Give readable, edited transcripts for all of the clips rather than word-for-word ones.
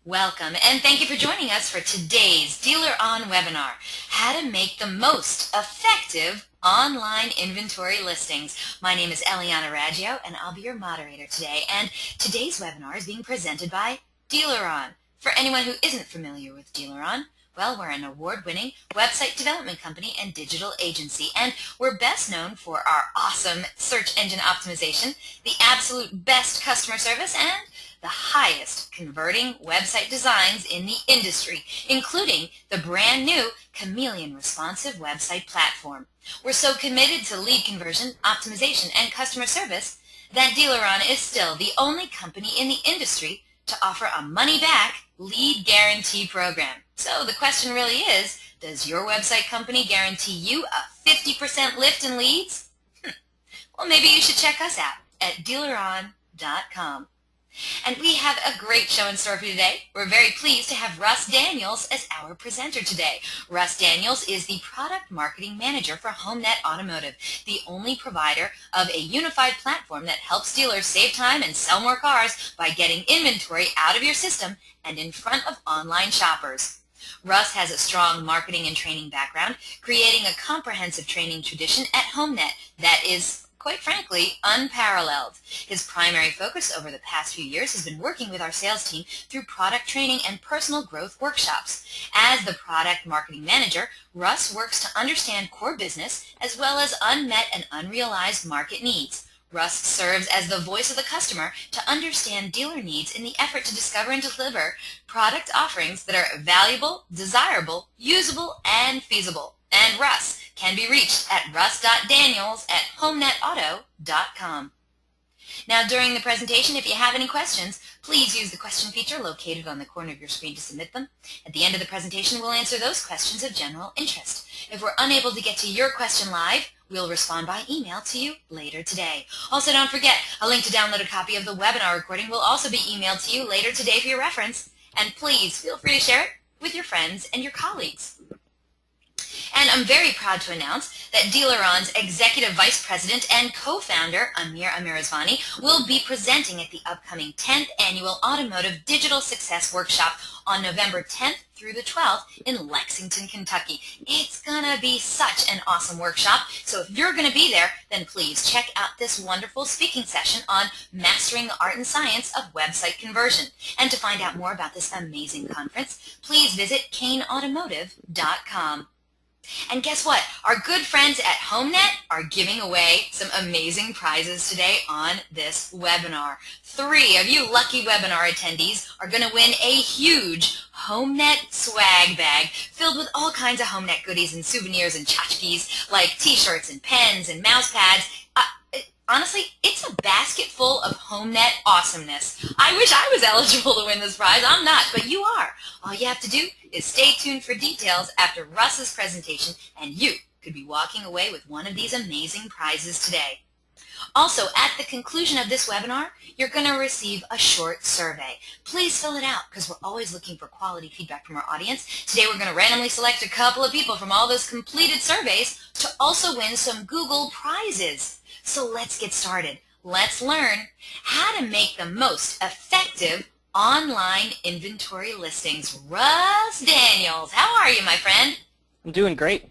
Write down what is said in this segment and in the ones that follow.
Welcome, and thank you for joining us for today's Dealer On webinar, How to Make the Most Effective Online Inventory Listings. My name is Eliana Raggio, and I'll be your moderator today. And today's webinar is being presented by Dealer On. For anyone who isn't familiar with Dealer On, well, we're an award-winning website development company and digital agency, and we're best known for our awesome search engine optimization, the absolute best customer service, and the highest converting website designs in the industry, including the brand new Chameleon responsive website platform. We're so committed to lead conversion, optimization, and customer service that DealerOn is still the only company in the industry to offer a money-back lead guarantee program. So the question really is, does your website company guarantee you a 50% lift in leads? Well, maybe you should check us out at dealeron.com. And we have a great show in store for you today. We're very pleased to have Russ Daniels as our presenter today. Russ Daniels is the Product Marketing Manager for HomeNet Automotive, the only provider of a unified platform that helps dealers save time and sell more cars by getting inventory out of your system and in front of online shoppers. Russ has a strong marketing and training background, creating a comprehensive training tradition at HomeNet that is, quite frankly, unparalleled. His primary focus over the past few years has been working with our sales team through product training and personal growth workshops. As the product marketing manager, Russ works to understand core business as well as unmet and unrealized market needs. Russ serves as the voice of the customer to understand dealer needs in the effort to discover and deliver product offerings that are valuable, desirable, usable, and feasible. And Russ can be reached at russ.daniels@homenetauto.com. Now, during the presentation, if you have any questions, please use the question feature located on the corner of your screen to submit them. At the end of the presentation, we'll answer those questions of general interest. If we're unable to get to your question live, we'll respond by email to you later today. Also, don't forget, a link to download a copy of the webinar recording will also be emailed to you later today for your reference. And please feel free to share it with your friends and your colleagues. And I'm very proud to announce that DealerOn's Executive Vice President and co-founder, Amir Amirazvani, will be presenting at the upcoming 10th Annual Automotive Digital Success Workshop on November 10th through the 12th in Lexington, Kentucky. It's going to be such an awesome workshop, so if you're going to be there, then please check out this wonderful speaking session on mastering the art and science of website conversion. And to find out more about this amazing conference, please visit caneautomotive.com. And guess what? Our good friends at HomeNet are giving away some amazing prizes today on this webinar. 3 of you lucky webinar attendees are going to win a huge HomeNet swag bag filled with all kinds of HomeNet goodies and souvenirs and tchotchkes like t-shirts and pens and mouse pads. Honestly, it's a basket full of HomeNet awesomeness. I wish I was eligible to win this prize. I'm not, but you are. All you have to do is stay tuned for details after Russ's presentation, and you could be walking away with one of these amazing prizes today. Also, at the conclusion of this webinar, you're going to receive a short survey. Please fill it out because we're always looking for quality feedback from our audience. Today we're going to randomly select a couple of people from all those completed surveys to also win some Google prizes. So let's get started. Let's learn how to make the most effective online inventory listings. Russ Daniels, how are you, my friend? I'm doing great.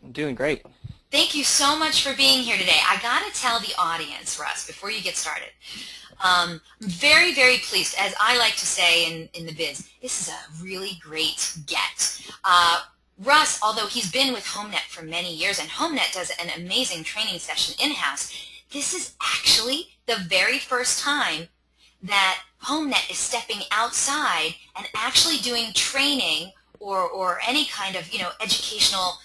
Thank you so much for being here today. I got to tell the audience, Russ, before you get started, I'm very, very pleased. As I like to say in the biz, this is a really great get. Russ, although he's been with HomeNet for many years, and HomeNet does an amazing training session in-house, this is actually the very first time that HomeNet is stepping outside and actually doing training or any kind of, educational,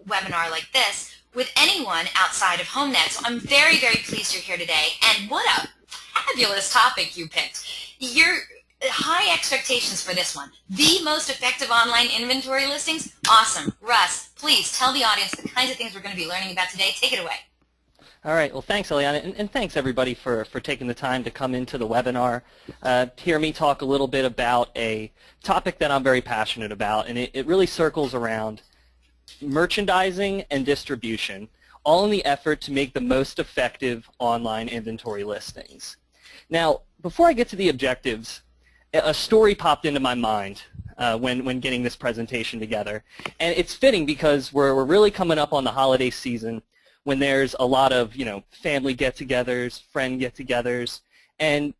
webinar like this with anyone outside of HomeNet. So I'm very, very pleased you're here today. And what a fabulous topic you picked. Your high expectations for this one. The most effective online inventory listings? Awesome. Russ, please tell the audience the kinds of things we're going to be learning about today. Take it away. All right. Well, thanks, Eliana, and thanks everybody for taking the time to come into the webinar, hear me talk a little bit about a topic that I'm very passionate about, and it really circles around merchandising and distribution, all in the effort to make the most effective online inventory listings. Now, before I get to the objectives, a story popped into my mind when getting this presentation together. And it's fitting because we're really coming up on the holiday season when there's a lot of, family get-togethers, friend get-togethers. And,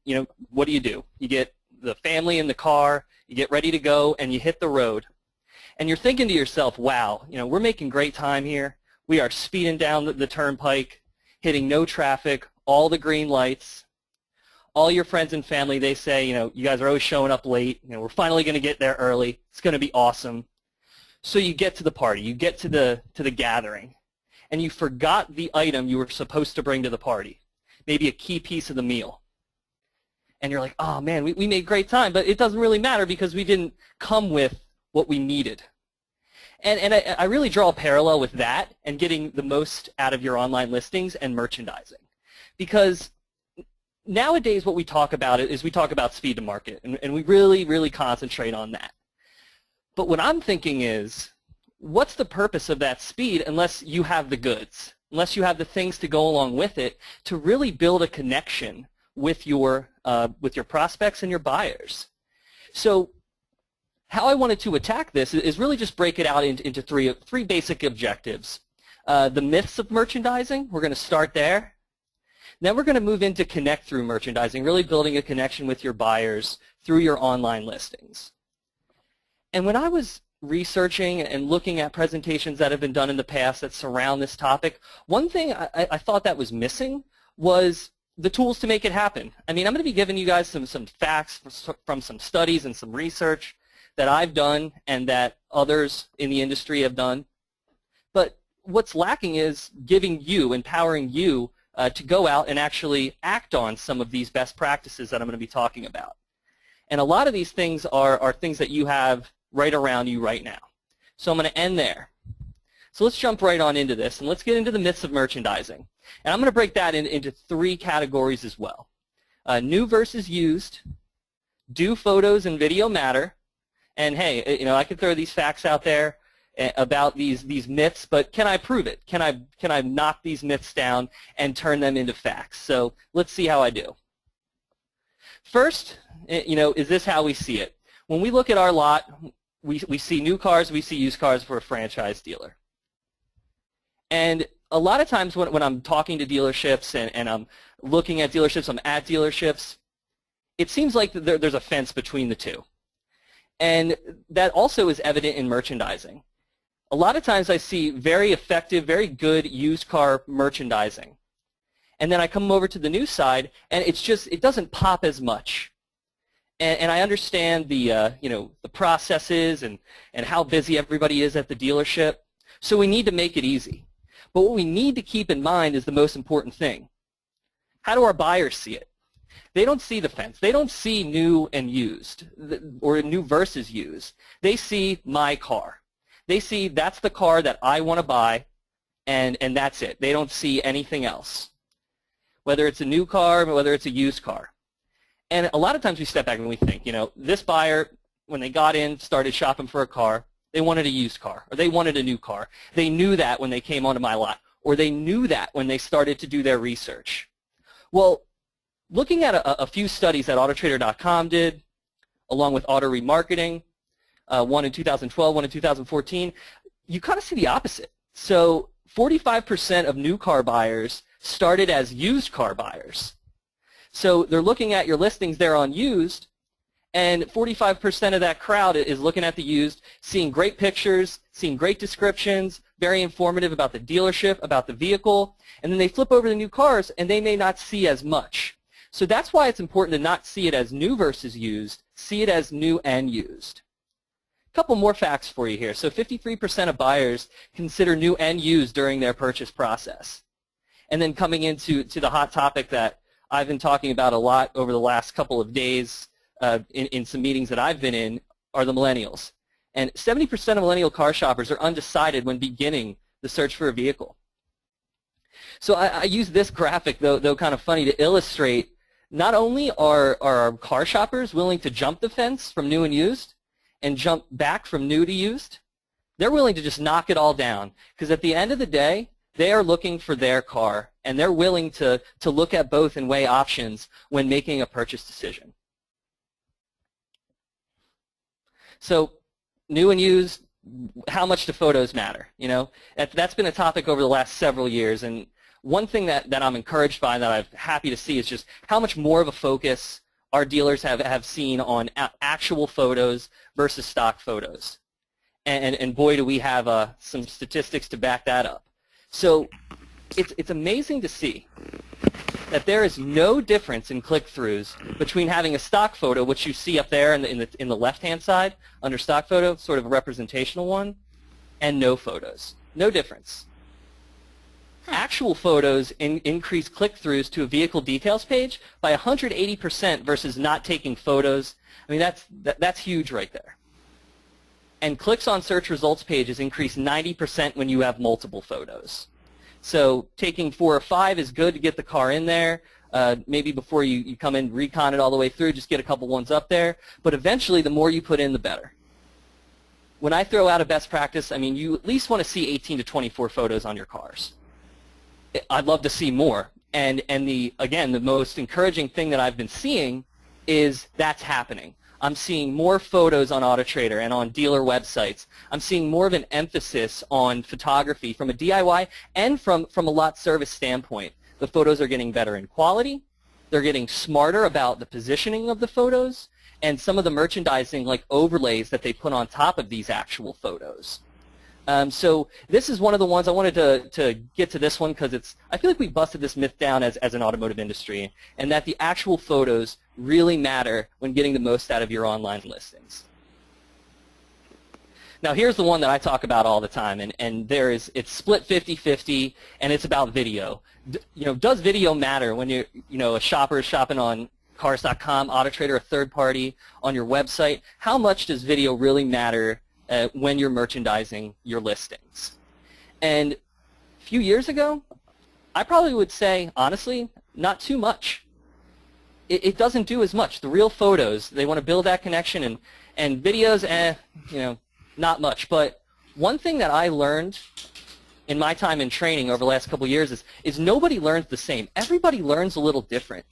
what do? You get the family in the car, you get ready to go, and you hit the road. And you're thinking to yourself, wow, we're making great time here. We are speeding down the turnpike, hitting no traffic, all the green lights. All your friends and family, they say, you guys are always showing up late. We're finally going to get there early. It's going to be awesome. So you get to the party. You get to the gathering. And you forgot the item you were supposed to bring to the party, maybe a key piece of the meal. And you're like, oh, man, we made great time. But it doesn't really matter because we didn't come with what we needed. And I really draw a parallel with that and getting the most out of your online listings and merchandising. Because nowadays what we talk about is we talk about speed to market, and we really, really concentrate on that. But what I'm thinking is, what's the purpose of that speed unless you have the goods, unless you have the things to go along with it to really build a connection with your prospects and your buyers? So how I wanted to attack this is really just break it out into three basic objectives. The myths of merchandising, we're going to start there. Then we're going to move into connect through merchandising, really building a connection with your buyers through your online listings. And when I was researching and looking at presentations that have been done in the past that surround this topic, one thing I thought that was missing was the tools to make it happen. I mean, I'm going to be giving you guys some facts from some studies and some research that I've done and that others in the industry have done. But what's lacking is empowering you to go out and actually act on some of these best practices that I'm going to be talking about. And a lot of these things are things that you have right around you right now. So I'm going to end there. So let's jump right on into this, and let's get into the myths of merchandising. And I'm going to break that into three categories as well. New versus used, do photos and video matter, and hey, I could throw these facts out there about these myths, but can I prove it? Can I knock these myths down and turn them into facts? So let's see how I do. First, is this how we see it? When we look at our lot, we see new cars, we see used cars for a franchise dealer. And a lot of times when I'm talking to dealerships and I'm looking at dealerships, I'm at dealerships, it seems like there's a fence between the two. And that also is evident in merchandising. A lot of times I see very effective, very good used car merchandising. And then I come over to the new side, and it doesn't pop as much. And I understand the processes and how busy everybody is at the dealership. So we need to make it easy. But what we need to keep in mind is the most important thing. How do our buyers see it? They don't see the fence. They don't see new and used or new versus used. They see my car. They see that's the car that I want to buy, and that's it. They don't see anything else, whether it's a new car or whether it's a used car. And a lot of times we step back and we think, this buyer, when they got in, started shopping for a car, they wanted a used car, or they wanted a new car. They knew that when they came onto my lot, or they knew that when they started to do their research. Well, looking at a few studies that Autotrader.com did, along with Auto Remarketing, one in 2012, one in 2014, you kind of see the opposite. So 45% of new car buyers started as used car buyers. So they're looking at your listings there on used, and 45% of that crowd is looking at the used, seeing great pictures, seeing great descriptions, very informative about the dealership, about the vehicle, and then they flip over to new cars and they may not see as much. So that's why it's important to not see it as new versus used, see it as new and used. A couple more facts for you here. So 53% of buyers consider new and used during their purchase process. And then coming into the hot topic that I've been talking about a lot over the last couple of days in some meetings that I've been in are the millennials. And 70% of millennial car shoppers are undecided when beginning the search for a vehicle. So I use this graphic, though kind of funny, to illustrate not only are our car shoppers willing to jump the fence from new and used and jump back from new to used, they're willing to just knock it all down, because at the end of the day, they are looking for their car, and they're willing to look at both and weigh options when making a purchase decision. So new and used, how much do photos matter? You know, that's been a topic over the last several years, and one thing that I'm encouraged by, that I'm happy to see, is just how much more of a focus our dealers have seen on actual photos versus stock photos. And boy, do we have some statistics to back that up. So it's amazing to see that there is no difference in click-throughs between having a stock photo, which you see up there in the left-hand side under stock photo, sort of a representational one, and no photos. No difference. Actual photos increase click-throughs to a vehicle details page by 180% versus not taking photos. I mean, that's huge right there. And clicks on search results pages increase 90% when you have multiple photos. So taking 4 or 5 is good to get the car in there. Maybe before you come in, recon it all the way through, just get a couple ones up there. But eventually, the more you put in, the better. When I throw out a best practice, I mean, you at least want to see 18 to 24 photos on your cars. I'd love to see more. And again, the most encouraging thing that I've been seeing is that's happening. I'm seeing more photos on AutoTrader and on dealer websites. I'm seeing more of an emphasis on photography from a DIY and from a lot service standpoint. The photos are getting better in quality. They're getting smarter about the positioning of the photos and some of the merchandising, like overlays that they put on top of these actual photos. So this is one of the ones I wanted to get to this one because I feel like we busted this myth down as an automotive industry, and that the actual photos really matter when getting the most out of your online listings. Now here's the one that I talk about all the time, and it's split 50-50, and it's about video. Does video matter when a shopper is shopping on Cars.com, AutoTrader, a third party, on your website? How much does video really matter when you're merchandising your listings? And a few years ago, I probably would say, honestly, not too much. It doesn't do as much. The real photos, they want to build that connection, and videos, not much. But one thing that I learned in my time in training over the last couple of years is nobody learns the same. Everybody learns a little different.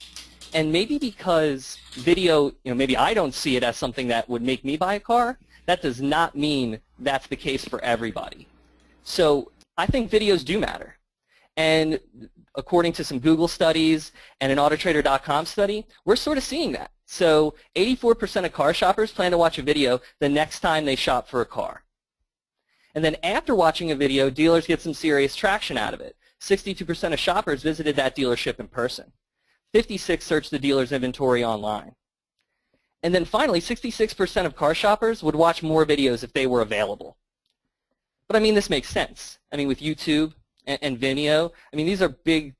And maybe because video, maybe I don't see it as something that would make me buy a car, that does not mean that's the case for everybody. So I think videos do matter. And according to some Google studies and an AutoTrader.com study, we're sort of seeing that. So 84% of car shoppers plan to watch a video the next time they shop for a car. And then after watching a video, dealers get some serious traction out of it. 62% of shoppers visited that dealership in person. 56% searched the dealer's inventory online. And then finally, 66% of car shoppers would watch more videos if they were available. But I mean, this makes sense. I mean, with YouTube and Vimeo, I mean, these are big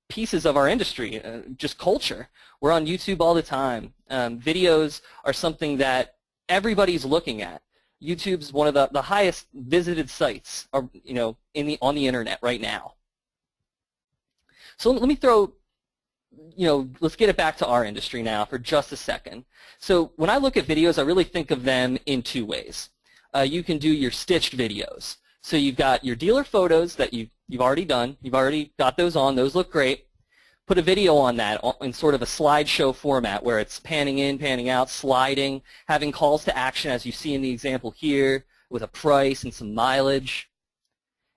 pieces of our industry, just culture. We're on YouTube all the time. Videos are something that everybody's looking at. YouTube's one of the highest visited sites, on the internet right now. So let me throw, let's get it back to our industry now for just a second. So when I look at videos, I really think of them in 2 ways. You can do your stitched videos. So you've got your dealer photos that you've already done. You've already got those on. Those look great. Put a video on that in sort of a slideshow format where it's panning in, panning out, sliding, having calls to action as you see in the example here with a price and some mileage.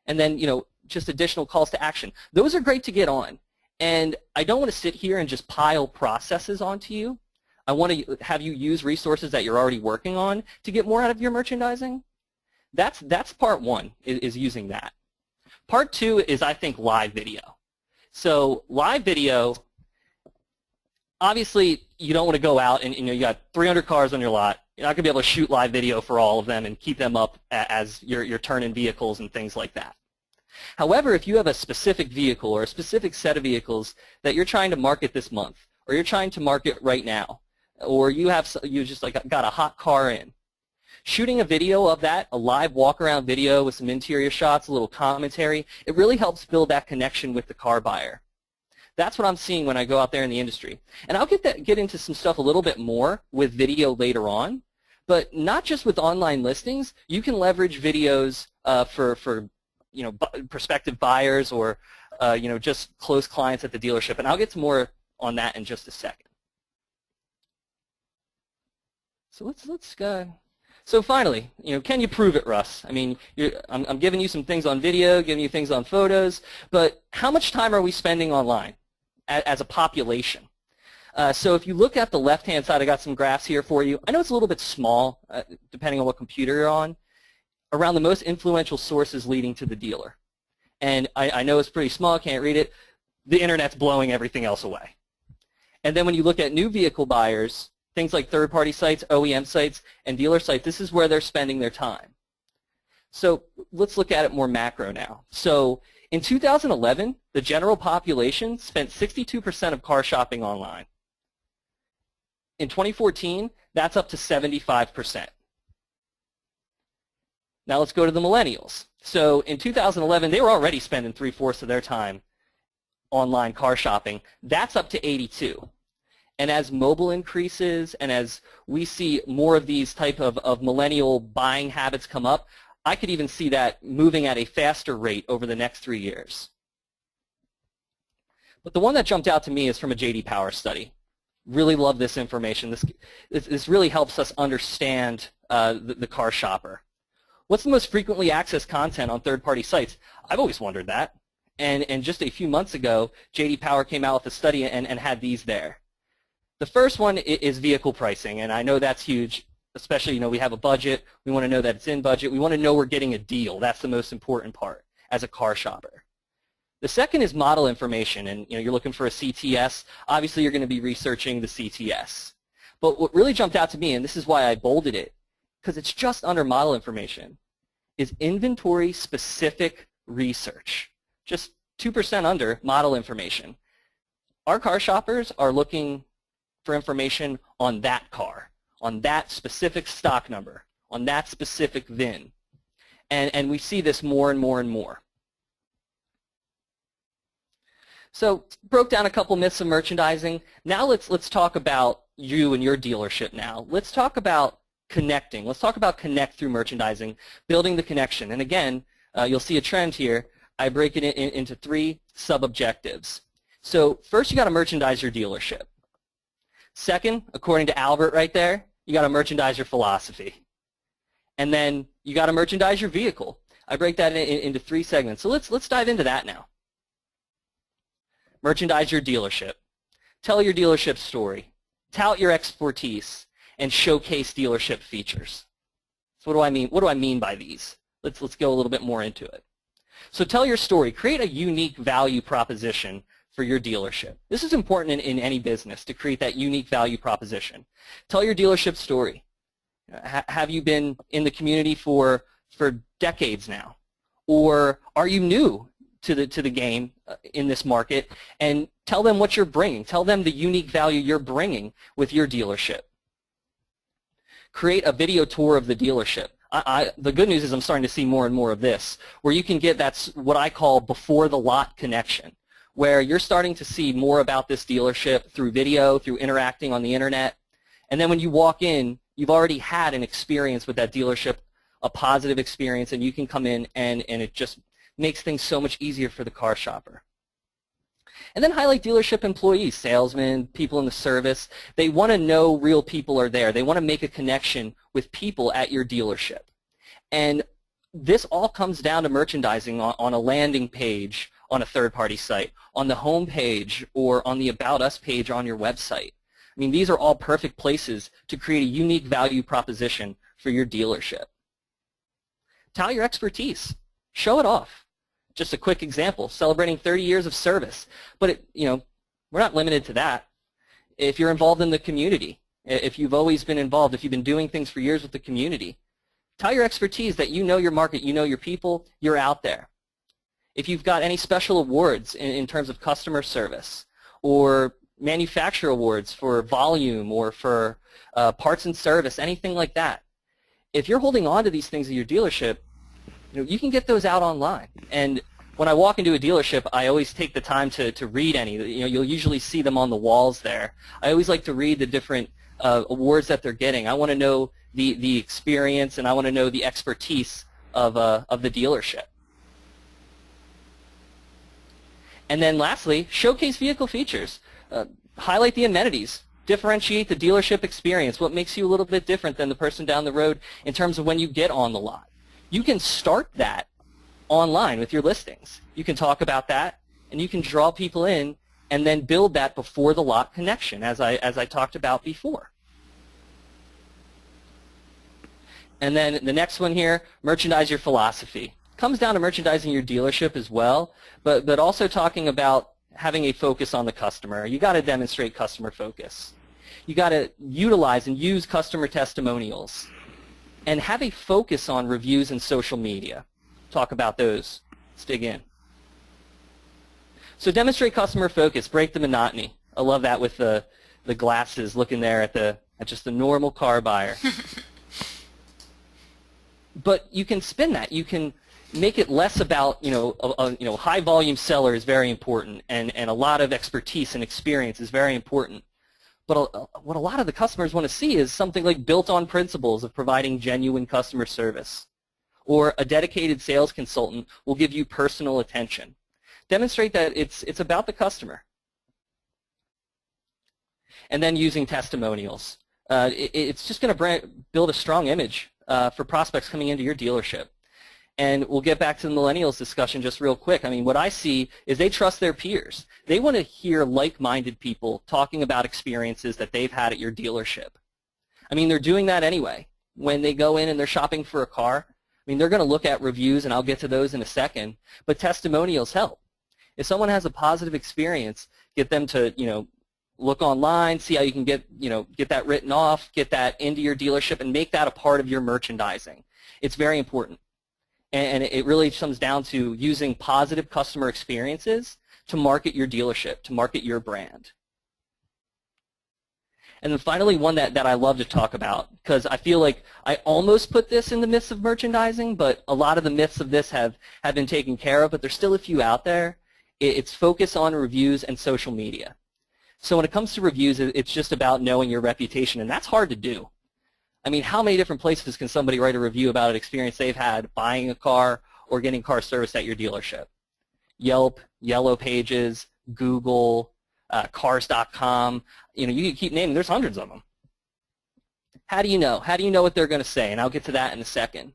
And then, just additional calls to action. Those are great to get on. And I don't want to sit here and just pile processes onto you. I want to have you use resources that you're already working on to get more out of your merchandising. That's part one, is using that. Part two is, I think, live video. So live video, obviously, you don't want to go out and you got 300 cars on your lot. You're not going to be able to shoot live video for all of them and keep them up as you're turning vehicles and things like that. However, if you have a specific vehicle or a specific set of vehicles that you're trying to market this month, or you're trying to market right now, or you just got a hot car in, shooting a video of that, a live walk-around video with some interior shots, a little commentary, it really helps build that connection with the car buyer. That's what I'm seeing when I go out there in the industry. And I'll get into some stuff a little bit more with video later on, but not just with online listings. You can leverage videos for prospective buyers or just close clients at the dealership, and I'll get to more on that in just a second. So let's go. So finally, can you prove it, Russ? I mean, I'm giving you some things on video, giving you things on photos, but how much time are we spending online as a population? So if you look at the left-hand side, I got some graphs here for you. I know it's a little bit small, depending on what computer you're on, around the most influential sources leading to the dealer. And I know it's pretty small, I can't read it. The internet's blowing everything else away. And then when you look at new vehicle buyers, things like third-party sites, OEM sites, and dealer sites, this is where they're spending their time. So let's look at it more macro now. So in 2011, the general population spent 62% of car shopping online. In 2014, that's up to 75%. Now let's go to the millennials. So in 2011, they were already spending 3/4 of their time online car shopping. That's up to 82. And as mobile increases and as we see more of these type of millennial buying habits come up, I could even see that moving at a faster rate over the next 3 years. But the one that jumped out to me is from a J.D. Power study. Really love this information. This really helps us understand the car shopper. What's the most frequently accessed content on third-party sites? I've always wondered that. And just a few months ago, J.D. Power came out with a study and had these there. The first one is vehicle pricing, and I know that's huge, especially, we have a budget. We want to know that it's in budget. We want to know we're getting a deal. That's the most important part as a car shopper. The second is model information, and you're looking for a CTS. Obviously, you're going to be researching the CTS. But what really jumped out to me, and this is why I bolded it, because it's just under model information, is inventory-specific research. Just 2% under model information. Our car shoppers are looking for information on that car, on that specific stock number, on that specific VIN. And we see this more and more and more. So broke down a couple myths of merchandising. Now let's talk about you and your dealership now. Let's talk about connecting. Let's talk about connect through merchandising, building the connection. And again, you'll see a trend here. I break it into 3 sub-objectives. So first, you got to merchandise your dealership. Second, according to Albert right there, you got to merchandise your philosophy. And then you got to merchandise your vehicle. I break that into 3 segments. So let's dive into that now. Merchandise your dealership. Tell your dealership story. Tout your expertise. And showcase dealership features. So what do I mean? What do I mean by these? Let's go a little bit more into it. So tell your story. Create a unique value proposition for your dealership. This is important in any business, to create that unique value proposition. Tell your dealership story. Have you been in the community for decades now? Or are you new to the game in this market? And tell them what you're bringing. Tell them the unique value you're bringing with your dealership. Create a video tour of the dealership. The good news is I'm starting to see more and more of this, where you can get, that's what I call before the lot connection, where you're starting to see more about this dealership through video, through interacting on the internet. And then when you walk in, you've already had an experience with that dealership, a positive experience, and you can come in and it just makes things so much easier for the car shopper. And then highlight dealership employees, salesmen, people in the service. They want to know real people are there. They want to make a connection with people at your dealership. And this all comes down to merchandising on a landing page on a third-party site, on the home page, or on the About Us page on your website. I mean, these are all perfect places to create a unique value proposition for your dealership. Tout your expertise. Show it off. Just a quick example, celebrating 30 years of service. But, we're not limited to that. If you're involved in the community, if you've always been involved, if you've been doing things for years with the community, tout your expertise that you know your market, you know your people, you're out there. If you've got any special awards in terms of customer service or manufacturer awards for volume or for parts and service, anything like that, if you're holding on to these things at your dealership, you can get those out online. And when I walk into a dealership, I always take the time to read any. You'll usually see them on the walls there. I always like to read the different awards that they're getting. I want to know the experience, and I want to know the expertise of the dealership. And then lastly, showcase vehicle features. Highlight the amenities. Differentiate the dealership experience. What makes you a little bit different than the person down the road in terms of when you get on the lot? You can start that online with your listings. You can talk about that, and you can draw people in and then build that before the lot connection, as I talked about before. And then the next one here, merchandise your philosophy. Comes down to merchandising your dealership as well, but also talking about having a focus on the customer. You got to demonstrate customer focus. You got to utilize and use customer testimonials and have a focus on reviews and social media. Talk about those. Let's dig in. So demonstrate customer focus, break the monotony. I love that with the glasses looking there at just the normal car buyer. But you can spin that. You can make it less about, high volume seller is very important, and a lot of expertise and experience is very important. But what a lot of the customers want to see is something like built on principles of providing genuine customer service. Or a dedicated sales consultant will give you personal attention. Demonstrate that it's about the customer. And then using testimonials. It's just going to build a strong image for prospects coming into your dealership. And we'll get back to the millennials discussion just real quick. I mean, what I see is they trust their peers. They want to hear like-minded people talking about experiences that they've had at your dealership. I mean, they're doing that anyway. When they go in and they're shopping for a car, I mean, they're going to look at reviews, and I'll get to those in a second, but testimonials help. If someone has a positive experience, get them to, look online, see how you can get that written off, get that into your dealership, and make that a part of your merchandising. It's very important. And it really comes down to using positive customer experiences to market your dealership, to market your brand. And then finally, one that I love to talk about, because I feel like I almost put this in the myths of merchandising, but a lot of the myths of this have been taken care of, but there's still a few out there. It's focus on reviews and social media. So when it comes to reviews, it's just about knowing your reputation, and that's hard to do. I mean, how many different places can somebody write a review about an experience they've had buying a car or getting car service at your dealership? Yelp, Yellow Pages, Google, Cars.com. You can keep naming. There's hundreds of them. How do you know? How do you know what they're going to say? And I'll get to that in a second.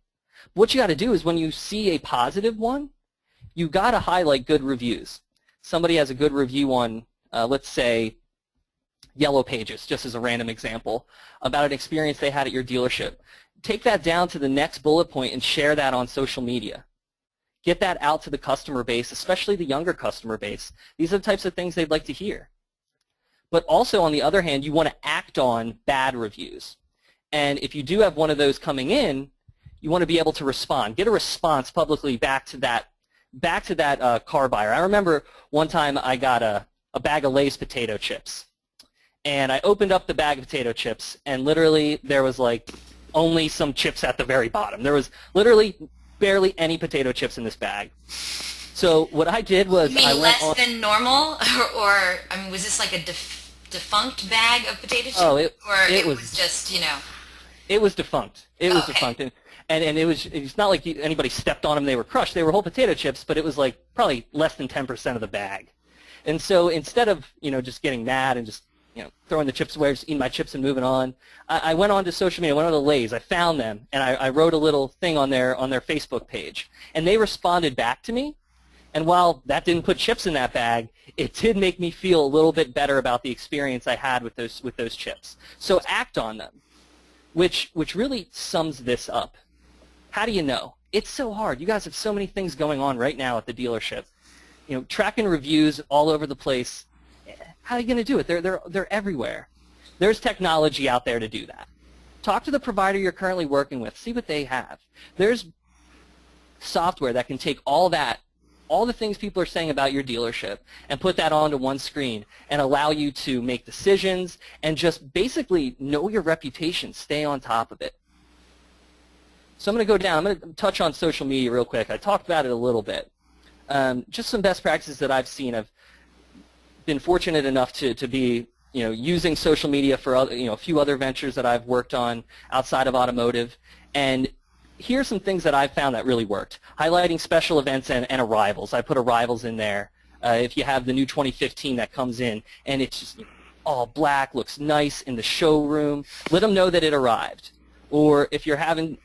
What you got to do is when you see a positive one, you got to highlight good reviews. Somebody has a good review on, let's say, Yellow Pages, just as a random example, about an experience they had at your dealership. Take that down to the next bullet point and share that on social media. Get that out to the customer base, especially the younger customer base. These are the types of things they'd like to hear. But also, on the other hand, you want to act on bad reviews. And if you do have one of those coming in, you want to be able to respond. Get a response publicly back to that car buyer. I remember one time I got a bag of Lay's potato chips. And I opened up the bag of potato chips, and literally there was like only some chips at the very bottom. There was literally barely any potato chips in this bag. So what I did was I went less than normal, or I mean, was this like a defunct bag of potato chips? Oh, it was just, It was defunct. It was okay. defunct. And it's not like anybody stepped on them, they were crushed. They were whole potato chips, but it was like probably less than 10% of the bag. And so instead of, just getting mad and just throwing the chips away, just eating my chips and moving on, I went on to social media, went on to Lay's, I found them, and I wrote a little thing on their Facebook page. And they responded back to me, and while that didn't put chips in that bag, it did make me feel a little bit better about the experience I had with those chips. So act on them, which really sums this up. How do you know? It's so hard. You guys have so many things going on right now at the dealership. Tracking reviews all over the place. How are you going to do it? They're everywhere. There's technology out there to do that. Talk to the provider you're currently working with. See what they have. There's software that can take all the things people are saying about your dealership, and put that onto one screen and allow you to make decisions and just basically know your reputation, stay on top of it. So I'm going to go down. I'm going to touch on social media real quick. I talked about it a little bit. Just some best practices that I've seen. I've been fortunate enough to be using social media for a few other ventures that I've worked on outside of automotive, and here's some things that I've found that really worked. Highlighting special events and arrivals. I put arrivals in there. If you have the new 2015 that comes in, and it's just all black, looks nice in the showroom. Let them know that it arrived. Or if you're having,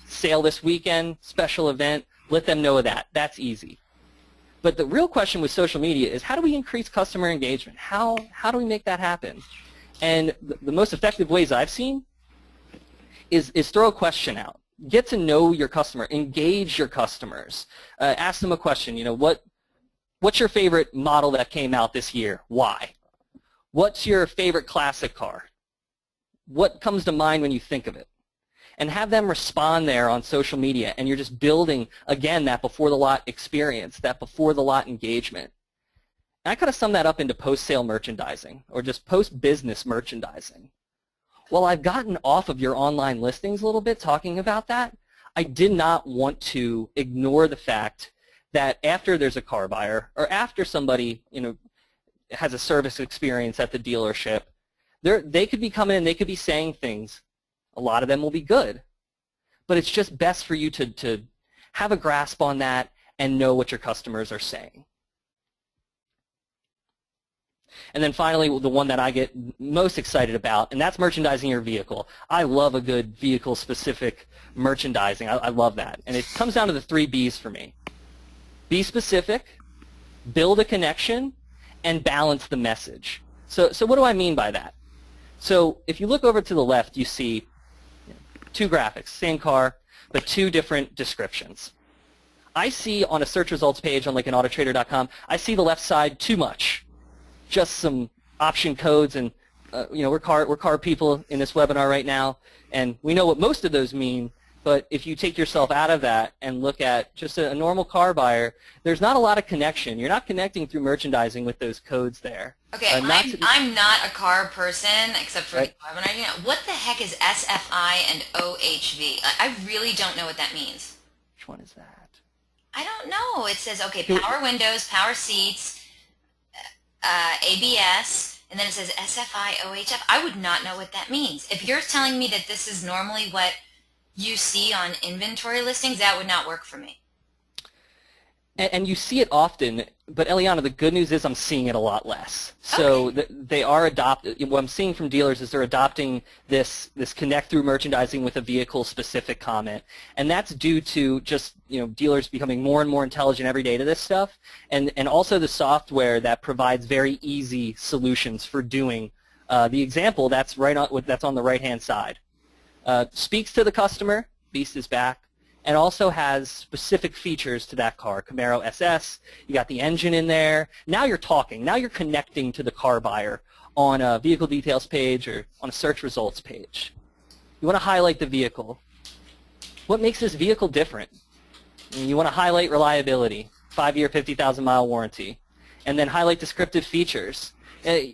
sale this weekend, special event, let them know of that. That's easy. But the real question with social media is, how do we increase customer engagement? How do we make that happen? And the most effective ways I've seen is throw a question out. Get to know your customer. Engage your customers. Ask them a question. What's your favorite model that came out this year? Why? What's your favorite classic car? What comes to mind when you think of it? And have them respond there on social media, and you're just building, again, that before-the-lot experience, that before-the-lot engagement. And I kind of sum that up into post-sale merchandising, or just post-business merchandising. While I've gotten off of your online listings a little bit talking about that, I did not want to ignore the fact that after there's a car buyer, or after somebody has a service experience at the dealership, they could be coming in, they could be saying things. A lot of them will be good. But it's just best for you to have a grasp on that and know what your customers are saying. And then finally, the one that I get most excited about, and that's merchandising your vehicle. I love a good vehicle-specific merchandising. I love that. And it comes down to the 3 B's for me. Be specific, build a connection, and balance the message. So what do I mean by that? So if you look over to the left, you see 2 graphics, same car, but 2 different descriptions. I see on a search results page on like an autotrader.com, I see the left side too much. Just some option codes, and we're car people in this webinar right now, and we know what most of those mean. But if you take yourself out of that and look at just a normal car buyer, there's not a lot of connection. You're not connecting through merchandising with those codes there. Okay, I'm not a car person except for the webinar. What the heck is SFI and OHV? I really don't know what that means. Which one is that? I don't know. It says, okay, power windows, power seats, ABS, and then it says SFI, OHF. I would not know what that means. If you're telling me that this is normally what you see on inventory listings, that would not work for me. And you see it often, but Eliana, the good news is I'm seeing it a lot less. So okay. They are adopting, what I'm seeing from dealers is they're adopting this connect through merchandising with a vehicle specific comment. And that's due to just dealers becoming more and more intelligent every day to this stuff, and also the software that provides very easy solutions for doing the example that's on the right hand side. Speaks to the customer, Beast is back, and also has specific features to that car. Camaro SS, you got the engine in there. Now you're talking. Now you're connecting to the car buyer on a vehicle details page or on a search results page. You want to highlight the vehicle. What makes this vehicle different? You want to highlight reliability, 5-year, 50,000-mile warranty, and then highlight descriptive features.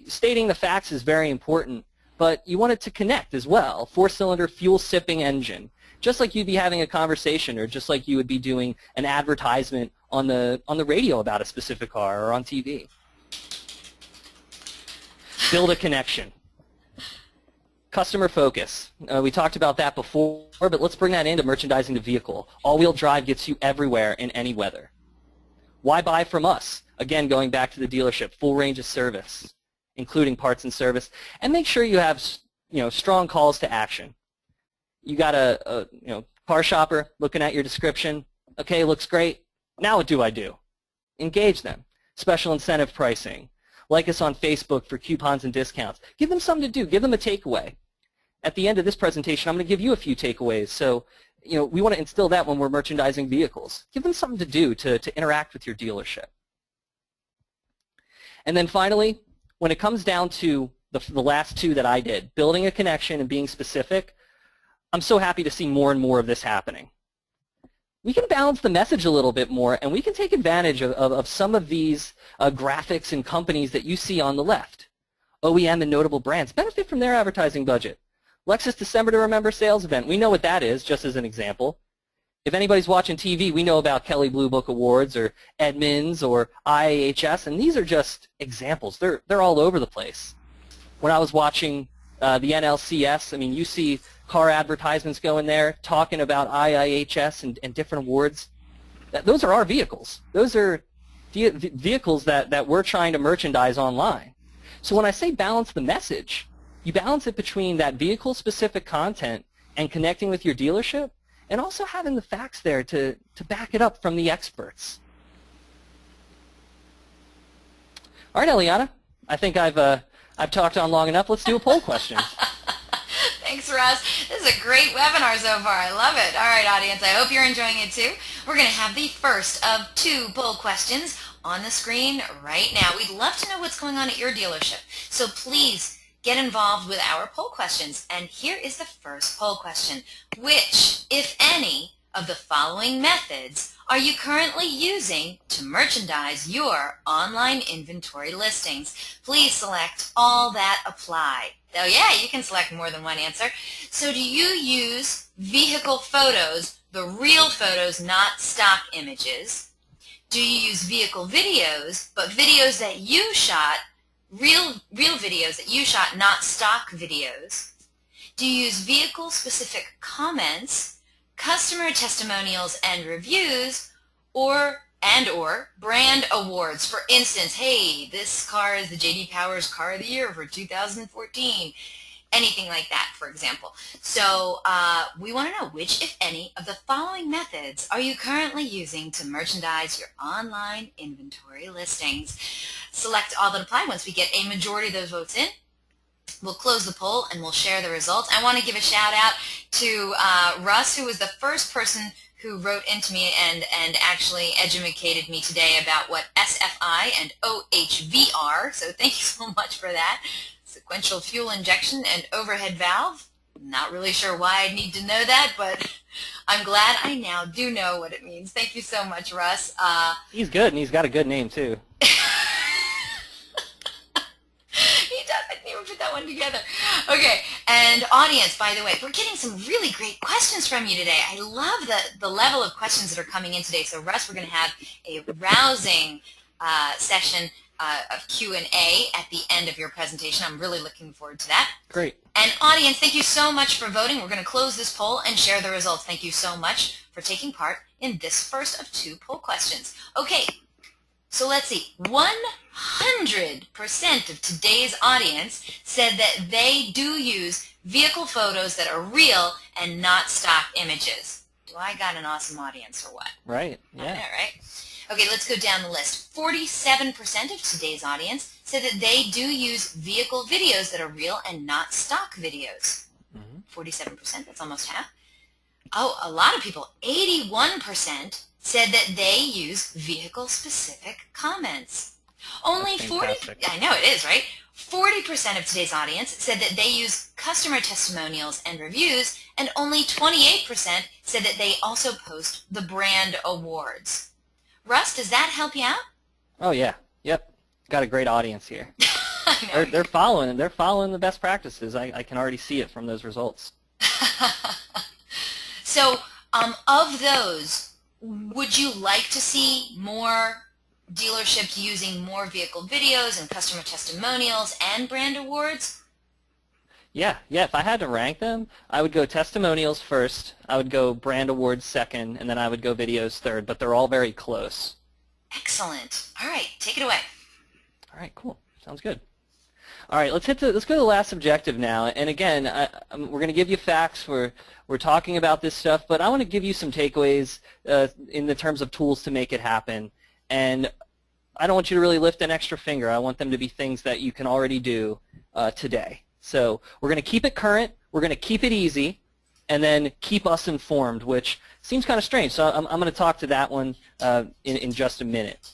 Stating the facts is very important, but you want it to connect as well. 4-cylinder fuel-sipping engine. Just like you'd be having a conversation, or just like you would be doing an advertisement on the radio about a specific car or on TV. Build a connection. Customer focus. We talked about that before, but let's bring that into merchandising the vehicle. All-wheel drive gets you everywhere in any weather. Why buy from us? Again, going back to the dealership, full range of service, including parts and service, and make sure you have strong calls to action. You got a car shopper looking at your description. Okay, looks great. Now what do I do? Engage them. Special incentive pricing. Like us on Facebook for coupons and discounts. Give them something to do. Give them a takeaway. At the end of this presentation, I'm going to give you a few takeaways. So, we want to instill that when we're merchandising vehicles. Give them something to do to interact with your dealership. And then finally, when it comes down to the last 2 that I did, building a connection and being specific, I'm so happy to see more and more of this happening. We can balance the message a little bit more, and we can take advantage of some of these graphics and companies that you see on the left. OEM and notable brands benefit from their advertising budget. Lexus December to Remember sales event, we know what that is, just as an example. If anybody's watching TV, we know about Kelley Blue Book Awards or Edmunds or IAHS, and these are just examples. They're all over the place. When I was watching the NLCS, you see car advertisements going there talking about IIHS and different awards. Those are our vehicles. Those are vehicles that we're trying to merchandise online. So when I say balance the message, you balance it between that vehicle-specific content and connecting with your dealership, and also having the facts there to back it up from the experts. All right, Eliana, I think I've talked on long enough. Let's do a poll question. Thanks, Russ. This is a great webinar so far. I love it. All right, audience, I hope you're enjoying it too. We're going to have the first of 2 poll questions on the screen right now. We'd love to know what's going on at your dealership, so please get involved with our poll questions. And here is the first poll question. Which, if any, of the following methods are you currently using to merchandise your online inventory listings? Please select all that apply. Oh yeah, you can select more than one answer. So do you use vehicle photos, the real photos, not stock images? Do you use vehicle videos, but videos that you shot, real videos that you shot, not stock videos? Do you use vehicle-specific comments, customer testimonials and reviews, or brand awards? For instance, hey, this car is the J.D. Powers Car of the Year for 2014. Anything like that, for example. So we want to know which, if any, of the following methods are you currently using to merchandise your online inventory listings? Select all that apply. Once we get a majority of those votes in, we'll close the poll and we'll share the results. I want to give a shout out to Russ, who was the first person who wrote into me and actually educated me today about what SFI and OHV are. So thank you so much for that. Sequential fuel injection and overhead valve. Not really sure why I need to know that, but I'm glad I now do know what it means. Thank you so much, Russ. He's good, and he's got a good name, too. He does. I didn't even put that one together. Okay, and audience, by the way, we're getting some really great questions from you today. I love the level of questions that are coming in today. So, Russ, we're going to have a rousing session of Q&A at the end of your presentation. I'm really looking forward to that. Great. And audience, thank you so much for voting. We're going to close this poll and share the results. Thank you so much for taking part in this first of 2 poll questions. Okay, so let's see. 100% of today's audience said that they do use vehicle photos that are real and not stock images. Do I got an awesome audience or what? Right, yeah. I know, right? Okay, let's go down the list. 47% of today's audience said that they do use vehicle videos that are real and not stock videos. 47%, that's almost half. Oh, a lot of people, 81%, said that they use vehicle-specific comments. Only 40%, I know it is, right? 40% of today's audience said that they use customer testimonials and reviews, and only 28% said that they also post the brand awards. Russ, does that help you out? Oh yeah, yep. Got a great audience here. I know. They're following the best practices. I can already see it from those results. So, of those, would you like to see more dealerships using more vehicle videos and customer testimonials and brand awards? Yeah. If I had to rank them, I would go testimonials first, I would go brand awards second, and then I would go videos third, but they're all very close. Excellent. All right, take it away. All right, cool. Sounds good. All right, let's go to the last objective now. And again, we're going to give you facts. We're talking about this stuff, but I want to give you some takeaways in the terms of tools to make it happen. And I don't want you to really lift an extra finger. I want them to be things that you can already do today. So we're going to keep it current, we're going to keep it easy, and then keep us informed, which seems kind of strange. So I'm going to talk to that one in just a minute.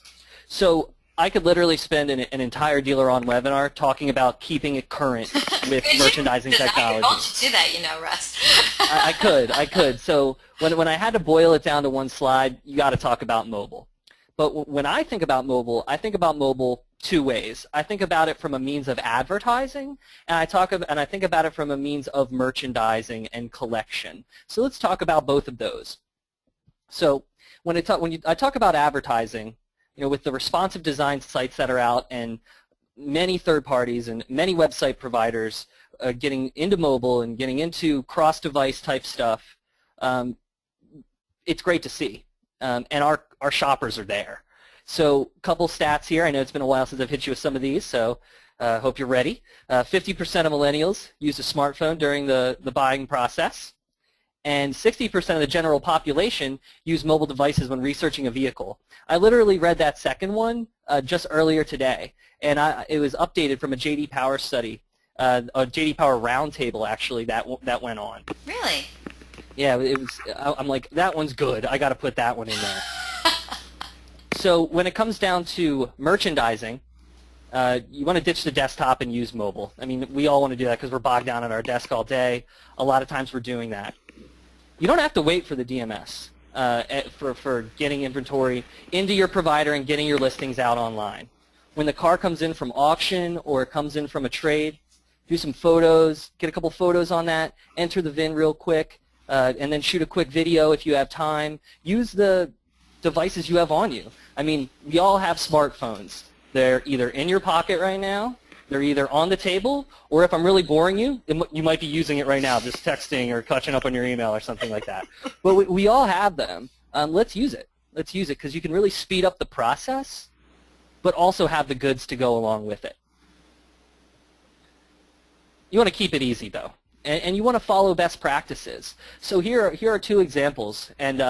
So I could literally spend an entire Dealer On webinar talking about keeping it current with merchandising technology. I could hold you to that, you know, Russ. I could. So when I had to boil it down to one slide, you got to talk about mobile. But when I think about mobile 2 ways. I think about it from a means of advertising, and I think about it from a means of merchandising and collection. So let's talk about both of those. So when I talk about advertising, you know, with the responsive design sites that are out and many third parties and many website providers getting into mobile and getting into cross-device type stuff, it's great to see, and our shoppers are there. So a couple stats here. I know it's been a while since I've hit you with some of these, so Hope you're ready. 50% of millennials use a smartphone during the buying process, and 60% of the general population use mobile devices when researching a vehicle. I literally read that second one just earlier today, and it was updated from a J.D. Power study, a J.D. Power roundtable actually that went on. Really? Yeah, it was. I'm like, that one's good. I got to put that one in there. So when it comes down to merchandising, you want to ditch the desktop and use mobile. I mean, we all want to do that because we're bogged down at our desk all day. A lot of times we're doing that. You don't have to wait for the DMS for getting inventory into your provider and getting your listings out online. When the car comes in from auction or it comes in from a trade, do some photos, get a couple photos on that, enter the VIN real quick, and then shoot a quick video if you have time. Use the devices you have on you. I mean, we all have smartphones. They're either in your pocket right now, they're either on the table, or if I'm really boring you, you might be using it right now, just texting or catching up on your email or something like that. But we all have them. Let's use it. Let's use it because you can really speed up the process, but also have the goods to go along with it. You want to keep it easy, though, and you want to follow best practices. So here are two examples, and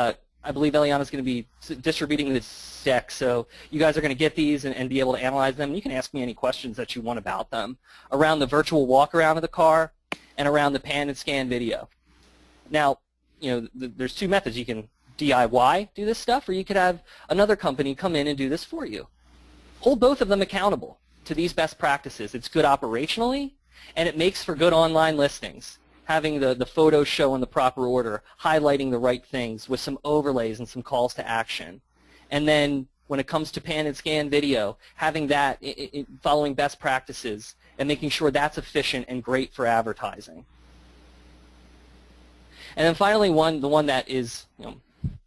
I believe Eliana's going to be distributing this deck, so you guys are going to get these and be able to analyze them. You can ask me any questions that you want about them around the virtual walk-around of the car and around the pan and scan video. Now, you know, there's two methods. You can DIY, do this stuff, or you could have another company come in and do this for you. Hold both of them accountable to these best practices. It's good operationally, and it makes for good online listings. Having the photos show in the proper order, highlighting the right things with some overlays and some calls to action. And then when it comes to pan and scan video, having that following best practices and making sure that's efficient and great for advertising. And then finally, the one that is, you know,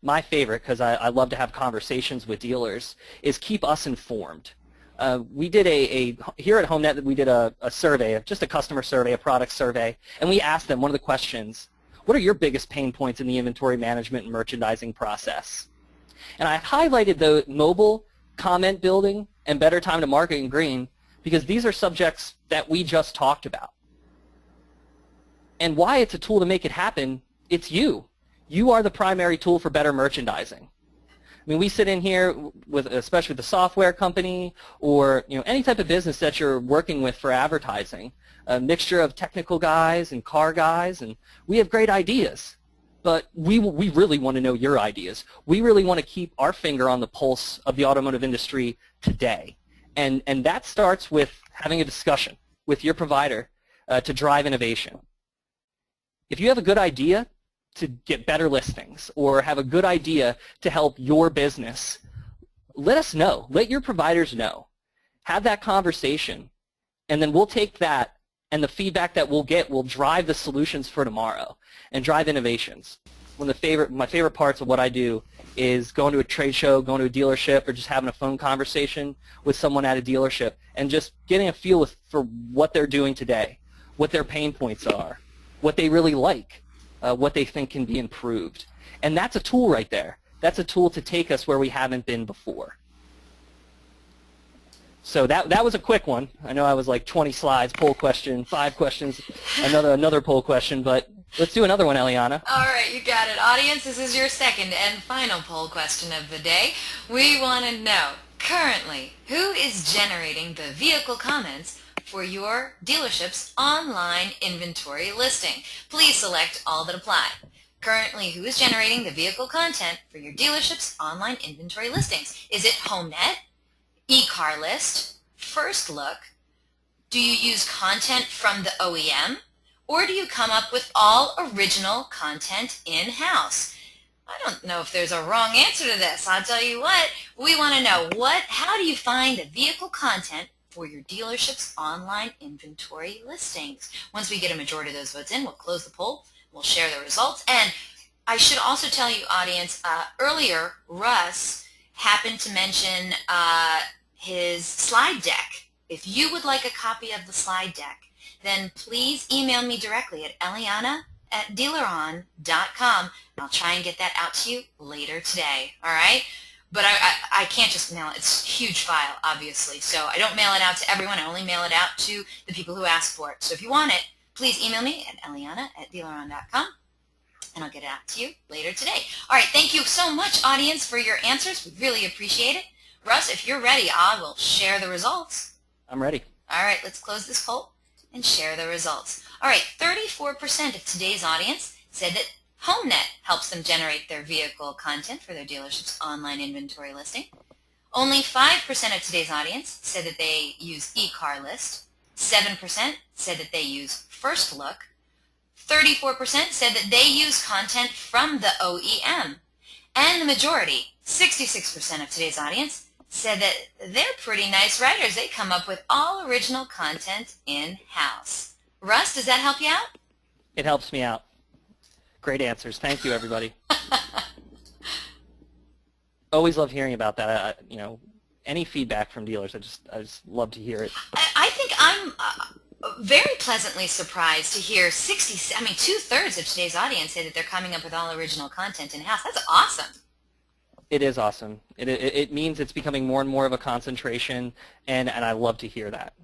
my favorite, because I love to have conversations with dealers, is keep us informed. We did here at HomeNet, we did a survey, just a customer survey, a product survey, and we asked them one of the questions, what are your biggest pain points in the inventory management and merchandising process? And I highlighted the mobile, comment building, and better time to market in green because these are subjects that we just talked about. And why it's a tool to make it happen, it's you. You are the primary tool for better merchandising. I mean, we sit in here with, especially with the software company or any type of business that you're working with for advertising, a mixture of technical guys and car guys, and we have great ideas. But we really want to know your ideas. We really want to keep our finger on the pulse of the automotive industry today. And that starts with having a discussion with your provider to drive innovation. If you have a good idea to get better listings or have a good idea to help your business, let us know. Let your providers know. Have that conversation, and then we'll take that, and the feedback that we'll get will drive the solutions for tomorrow and drive innovations. One of my favorite parts of what I do is going to a trade show, going to a dealership, or just having a phone conversation with someone at a dealership and just getting a feel for what they're doing today, what their pain points are, what they really like, what they think can be improved. And that's a tool right there. That's a tool to take us where we haven't been before. So that was a quick one. I know I was like 20 slides, poll question, 5 questions, another poll question, but let's do another one, Eliana. All right, you got it. Audience, this is your second and final poll question of the day. We want to know, currently, who is generating the vehicle comments for your dealership's online inventory listing? Please select all that apply. Currently, who is generating the vehicle content for your dealership's online inventory listings? Is it HomeNet, eCarList, First Look? Do you use content from the OEM? Or do you come up with all original content in-house? I don't know if there's a wrong answer to this. I'll tell you what, we want to know how do you find the vehicle content for your dealership's online inventory listings? Once we get a majority of those votes in, we'll close the poll, we'll share the results. And I should also tell you, audience, earlier Russ happened to mention his slide deck. If you would like a copy of the slide deck, then please email me directly at eliana@dealeron.com. I'll try and get that out to you later today. All right? but I can't just mail it. It's a huge file, obviously. So I don't mail it out to everyone. I only mail it out to the people who ask for it. So if you want it, please email me at eliana@dealeron.com, and I'll get it out to you later today. All right, thank you so much, audience, for your answers. We really appreciate it. Russ, if you're ready, I will share the results. I'm ready. All right, let's close this poll and share the results. All right, 34% of today's audience said that HomeNet helps them generate their vehicle content for their dealership's online inventory listing. Only 5% of today's audience said that they use eCarList. 7% said that they use First Look. 34% said that they use content from the OEM. And the majority, 66% of today's audience, said that they're pretty nice writers. They come up with all original content in-house. Russ, does that help you out? It helps me out. Great answers. Thank you, everybody. Always love hearing about that. Any feedback from dealers, I just love to hear it. I think I'm very pleasantly surprised to hear 2/3 of today's audience say that they're coming up with all original content in-house. That's awesome. It is awesome. It means it's becoming more and more of a concentration, and I love to hear that.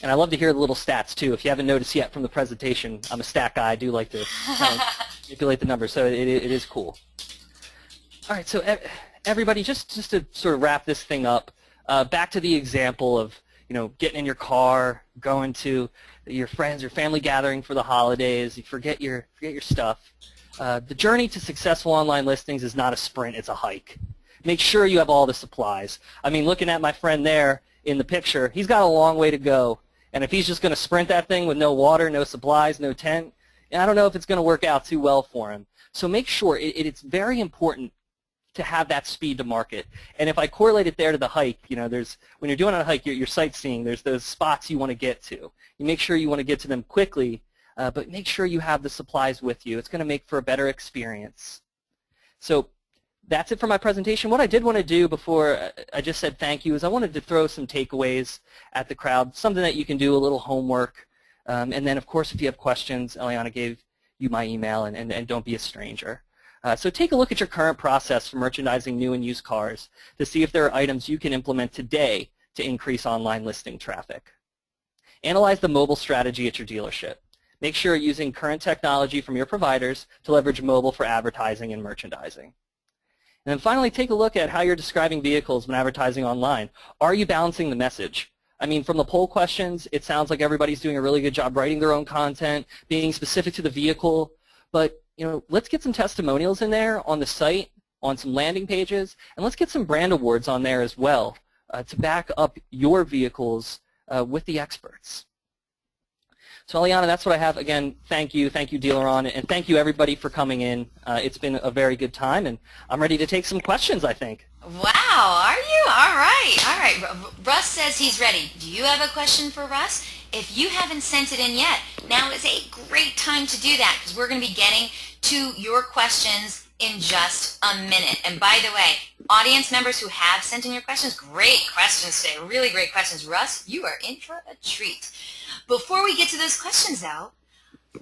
And I love to hear the little stats, too. If you haven't noticed yet from the presentation, I'm a stat guy. I do like to manipulate the numbers, so it is cool. All right, so everybody, just to sort of wrap this thing up, back to the example of getting in your car, going to your friends or family gathering for the holidays. You forget your stuff. The journey to successful online listings is not a sprint, it's a hike. Make sure you have all the supplies. I mean, looking at my friend there in the picture, he's got a long way to go. And if he's just going to sprint that thing with no water, no supplies, no tent, I don't know if it's going to work out too well for him. So make sure it's very important to have that speed to market. And if I correlate it there to the hike, when you're doing a hike, you're sightseeing, there's those spots you want to get to. You make sure you want to get to them quickly, but make sure you have the supplies with you. It's going to make for a better experience. So that's it for my presentation. What I did want to do before I just said thank you is I wanted to throw some takeaways at the crowd, something that you can do, a little homework. And then, of course, if you have questions, Eliana gave you my email, and don't be a stranger. So take a look at your current process for merchandising new and used cars to see if there are items you can implement today to increase online listing traffic. Analyze the mobile strategy at your dealership. Make sure you're using current technology from your providers to leverage mobile for advertising and merchandising. And then finally, take a look at how you're describing vehicles when advertising online. Are you balancing the message? I mean, from the poll questions, it sounds like everybody's doing a really good job writing their own content, being specific to the vehicle. But, let's get some testimonials in there on the site, on some landing pages, and let's get some brand awards on there as well to back up your vehicles with the experts. So, Eliana, that's what I have. Again, thank you, Dealeron, and thank you, everybody, for coming in. It's been a very good time, and I'm ready to take some questions, I think. Wow, are you? All right. Russ says he's ready. Do you have a question for Russ? If you haven't sent it in yet, now is a great time to do that because we're going to be getting to your questions in just a minute. And by the way, audience members who have sent in your questions, great questions today, really great questions. Russ, you are in for a treat. Before we get to those questions, though,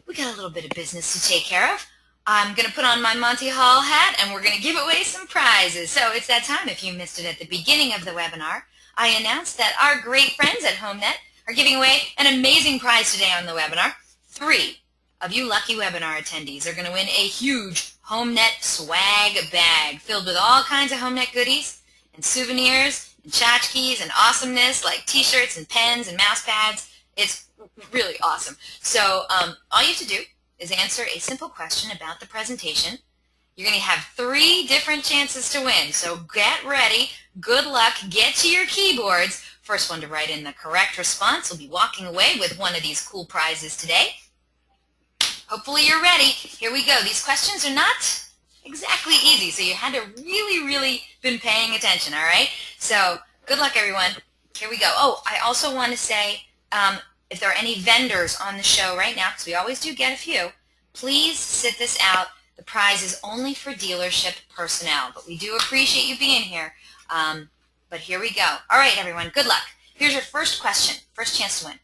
we got a little bit of business to take care of. I'm going to put on my Monty Hall hat, and we're going to give away some prizes. So it's that time. If you missed it at the beginning of the webinar, I announced that our great friends at HomeNet are giving away an amazing prize today on the webinar. 3 of you lucky webinar attendees are going to win a huge HomeNet swag bag filled with all kinds of HomeNet goodies and souvenirs and tchotchkes and awesomeness like T-shirts and pens and mouse pads. It's really awesome. So all you have to do is answer a simple question about the presentation. You're going to have 3 different chances to win. So get ready. Good luck. Get to your keyboards. First one to write in the correct response will be walking away with one of these cool prizes today. Hopefully you're ready. Here we go. These questions are not exactly easy, so you had to really been paying attention, all right? So good luck, everyone. Here we go. Oh, I also want to say, if there are any vendors on the show right now, because we always do get a few, please sit this out. The prize is only for dealership personnel, but we do appreciate you being here. But here we go. All right, everyone, good luck. Here's your first question, first chance to win.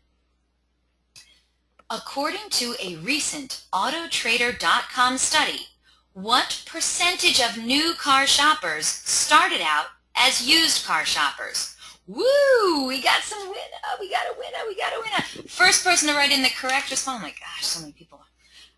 According to a recent Autotrader.com study, What percentage of new car shoppers started out as used car shoppers? Woo! We got some winner. We got a winner. We got a winner. First person to write in the correct response. Oh my gosh, so many people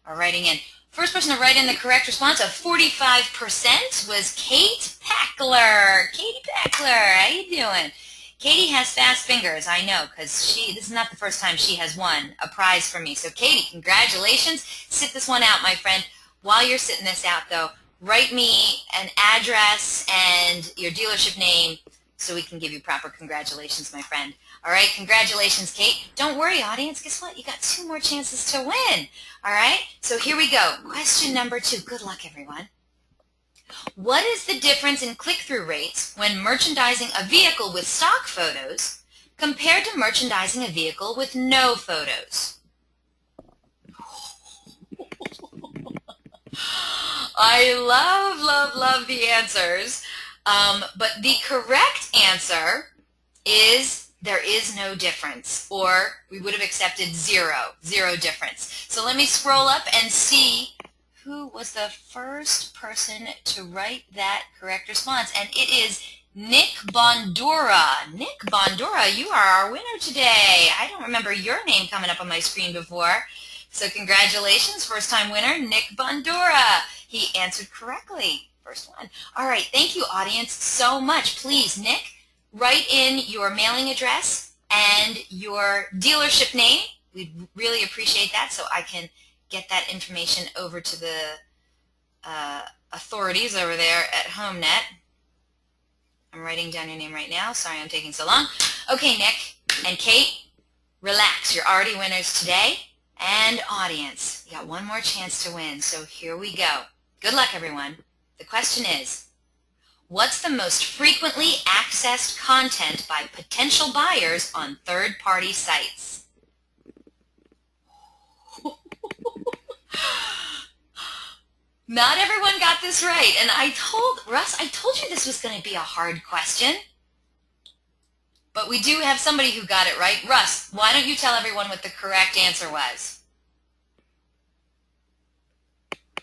are writing in. First person to write in the correct response of 45% was Kate Packler. Katie Packler, how you doing? Katie has fast fingers, I know, because this is not the first time she has won a prize from me. So Katie, congratulations. Sit this one out, my friend. While you're sitting this out, though, write me an address and your dealership name so we can give you proper congratulations, my friend. All right, congratulations, Kate. Don't worry, audience. Guess what? You got 2 more chances to win. All right, so here we go. Question number 2. Good luck, everyone. What is the difference in click-through rates when merchandising a vehicle with stock photos compared to merchandising a vehicle with no photos? I love the answers, but the correct answer is there is no difference, or we would have accepted zero difference. So let me scroll up and see who was the first person to write that correct response, and it is Nick Bondura. Nick Bondura, you are our winner today. I don't remember your name coming up on my screen before. So congratulations, first-time winner, Nick Bondura. He answered correctly. First one. All right, thank you, audience, so much. Please, Nick, write in your mailing address and your dealership name. We'd really appreciate that so I can get that information over to the authorities over there at HomeNet. I'm writing down your name right now. Sorry I'm taking so long. Okay, Nick and Kate, relax. You're already winners today. And audience, you got 1 more chance to win, so here we go. Good luck, everyone. The question is, what's the most frequently accessed content by potential buyers on third-party sites? Not everyone got this right, and I told you this was going to be a hard question. But we do have somebody who got it right. Russ, why don't you tell everyone what the correct answer was?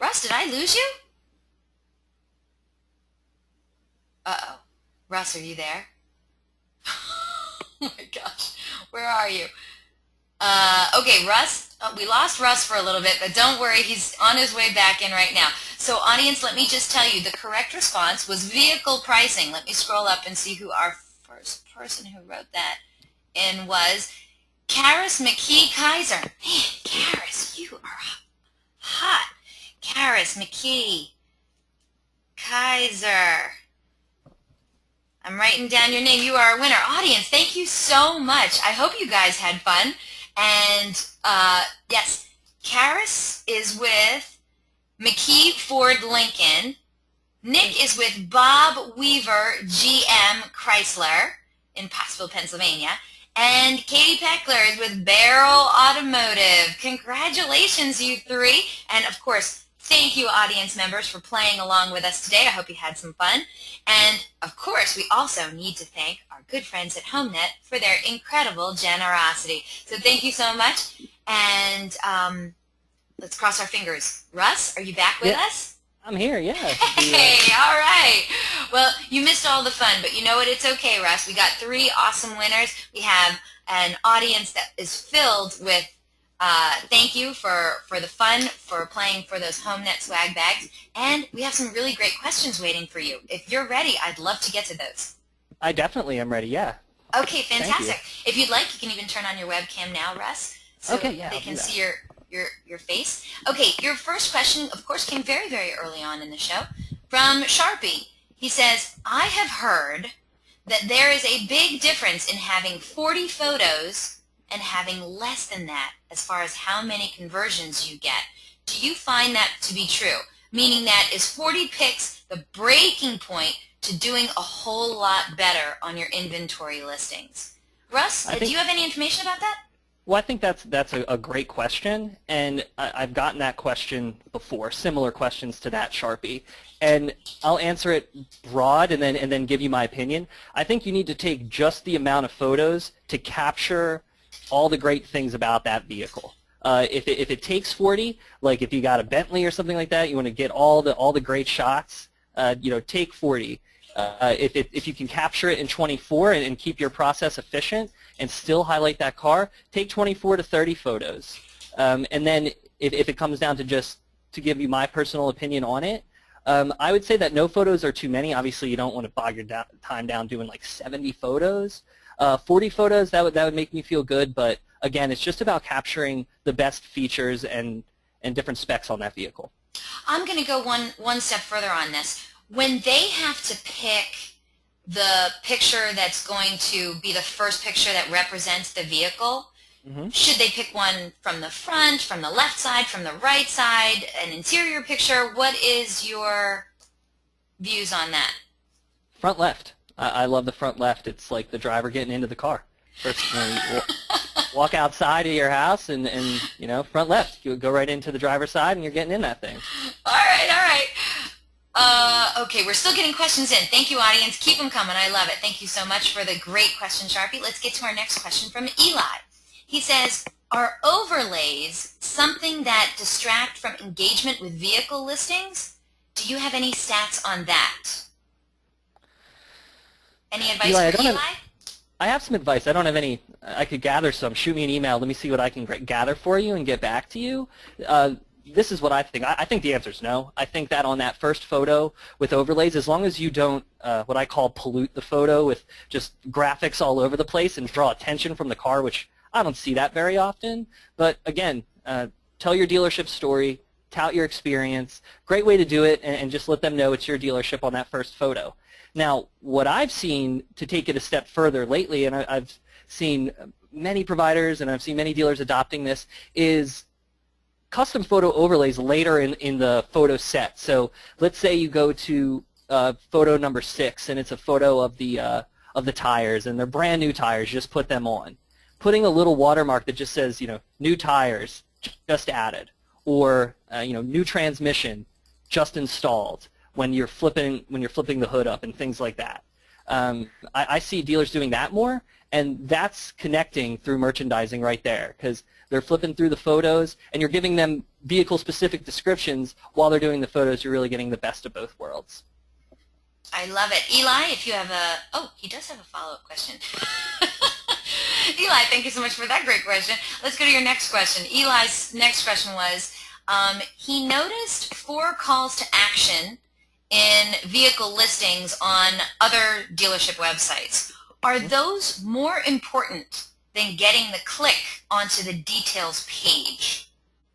Russ, did I lose you? Uh-oh. Russ, are you there? Oh my gosh. Where are you? Okay, Russ, we lost Russ for a little bit, but don't worry, he's on his way back in right now. So audience, let me just tell you, the correct response was vehicle pricing. Let me scroll up and see who our first person who wrote that in was. Karis McKee Kaiser. Man, Karis, you are hot. Karis McKee Kaiser. I'm writing down your name. You are a winner. Audience, thank you so much. I hope you guys had fun. And yes, Karis is with McKee Ford Lincoln. Nick is with Bob Weaver GM Chrysler in Pottsville, Pennsylvania. And Katie Peckler is with Barrel Automotive. Congratulations, you 3. And of course, thank you, audience members, for playing along with us today. I hope you had some fun. And of course, we also need to thank our good friends at HomeNet for their incredible generosity. So thank you so much. And let's cross our fingers. Russ, are you back with us? I'm here, yeah. Hey, all right. Well, you missed all the fun, but you know what? It's okay, Russ. We got 3 awesome winners. We have an audience that is filled with thank you for the fun, for playing for those HomeNet swag bags, and we have some really great questions waiting for you. If you're ready, I'd love to get to those. I definitely am ready, yeah. Okay, fantastic. If you'd like, you can even turn on your webcam now, Russ, so okay, yeah, they can see your face. Okay, your first question, of course, came very, very early on in the show from Sharpie. He says, I have heard that there is a big difference in having 40 photos and having less than that as far as how many conversions you get. Do you find that to be true? Meaning that is 40 pics the breaking point to doing a whole lot better on your inventory listings? Russ, do you have any information about that? Well, I think that's a great question, and I've gotten that question before, similar questions to that, Sharpie, and I'll answer it broad and then give you my opinion. I think you need to take just the amount of photos to capture all the great things about that vehicle. If it takes 40, like if you got a Bentley or something like that, you want to get all the great shots, take 40. If you can capture it in 24 and keep your process efficient and still highlight that car, take 24 to 30 photos. And then if it comes down to just to give you my personal opinion on it, I would say that no photos are too many. Obviously, you don't want to bog your time down doing like 70 photos. 40 photos, that would make me feel good, but again, it's just about capturing the best features and different specs on that vehicle. I'm going to go one step further on this. When they have to pick the picture that's going to be the first picture that represents the vehicle, should they pick one from the front, from the left side, from the right side, an interior picture? What is your views on that? Front left. I love the front left. It's like the driver getting into the car. First, you walk outside of your house and front left. You go right into the driver's side and you're getting in that thing. All right, all right. Okay, we're still getting questions in. Thank you, audience. Keep them coming. I love it. Thank you so much for the great question, Sharpie. Let's get to our next question from Eli. He says, are overlays something that distract from engagement with vehicle listings? Do you have any stats on that? Any advice for Eli? I have some advice. I don't have any. I could gather some. Shoot me an email. Let me see what I can gather for you and get back to you. This is what I think. I think the answer is no. I think that on that first photo with overlays, as long as you don't what I call pollute the photo with just graphics all over the place and draw attention from the car, which I don't see that very often. But again, tell your dealership story, tout your experience. Great way to do it, and just let them know it's your dealership on that first photo. Now, what I've seen to take it a step further lately, and I've seen many providers and I've seen many dealers adopting this, is custom photo overlays later in the photo set. So let's say you go to photo number 6 and it's a photo of the tires, and they're brand new tires. Just put them on. Putting a little watermark that just says, new tires just added, or new transmission just installed when you're flipping the hood up and things like that. I see dealers doing that more, and that's connecting through merchandising right there, because they're flipping through the photos and you're giving them vehicle-specific descriptions while they're doing the photos. You're really getting the best of both worlds. I love it. Eli, if you have he does have a follow-up question. Eli, thank you so much for that great question. Let's go to your next question. Eli's next question was, he noticed 4 calls to action in vehicle listings on other dealership websites. Are those more important than getting the click onto the details page,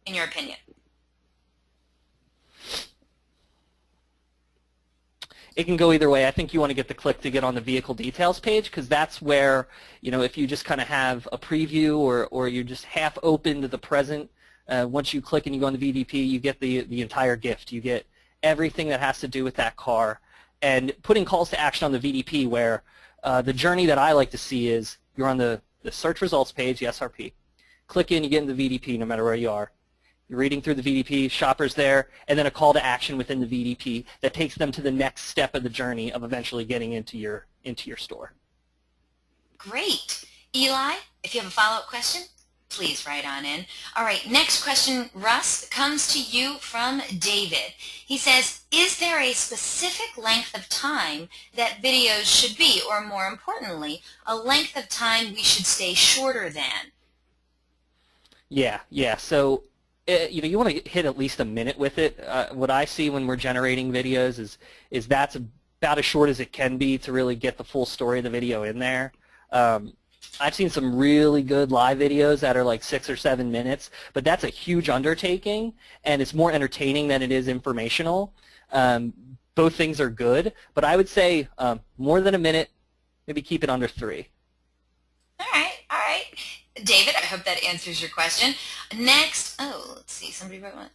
in your opinion? It can go either way. I think you want to get the click to get on the vehicle details page, because that's where, if you just kind of have a preview or you're just half open to the present, once you click and you go on the VDP, you get the entire gift. You get everything that has to do with that car. And putting calls to action on the VDP, where the journey that I like to see is you're on the search results page, the SRP. Click in, you get in the VDP no matter where you are. You're reading through the VDP, shopper's there, and then a call to action within the VDP that takes them to the next step of the journey of eventually getting into your store. Great. Eli, if you have a follow-up question, please write on in. All right, next question, Russ, comes to you from David. He says, is there a specific length of time that videos should be, or more importantly, a length of time we should stay shorter than? Yeah. So, you want to hit at least a minute with it. What I see when we're generating videos is that's about as short as it can be to really get the full story of the video in there. I've seen some really good live videos that are like 6 or 7 minutes, but that's a huge undertaking, and it's more entertaining than it is informational. Both things are good, but I would say more than a minute, maybe keep it under 3. All right. David, I hope that answers your question. Next, let's see, somebody wrote one.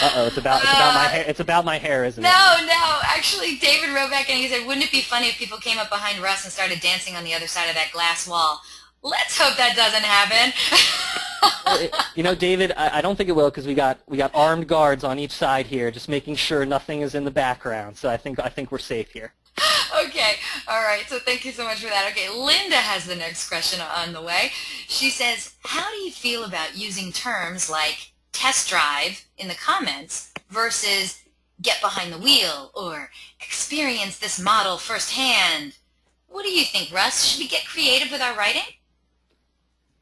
Uh-oh, it's about my hair. It's about my hair, isn't it? No. Actually, David wrote back and he said, wouldn't it be funny if people came up behind Russ and started dancing on the other side of that glass wall? Let's hope that doesn't happen. Well, David, I don't think it will, because we got armed guards on each side here, just making sure nothing is in the background. So I think we're safe here. Okay, all right, so thank you so much for that. Okay, Linda has the next question on the way. She says, how do you feel about using terms like test drive in the comments versus get behind the wheel or experience this model firsthand? What do you think, Russ? Should we get creative with our writing?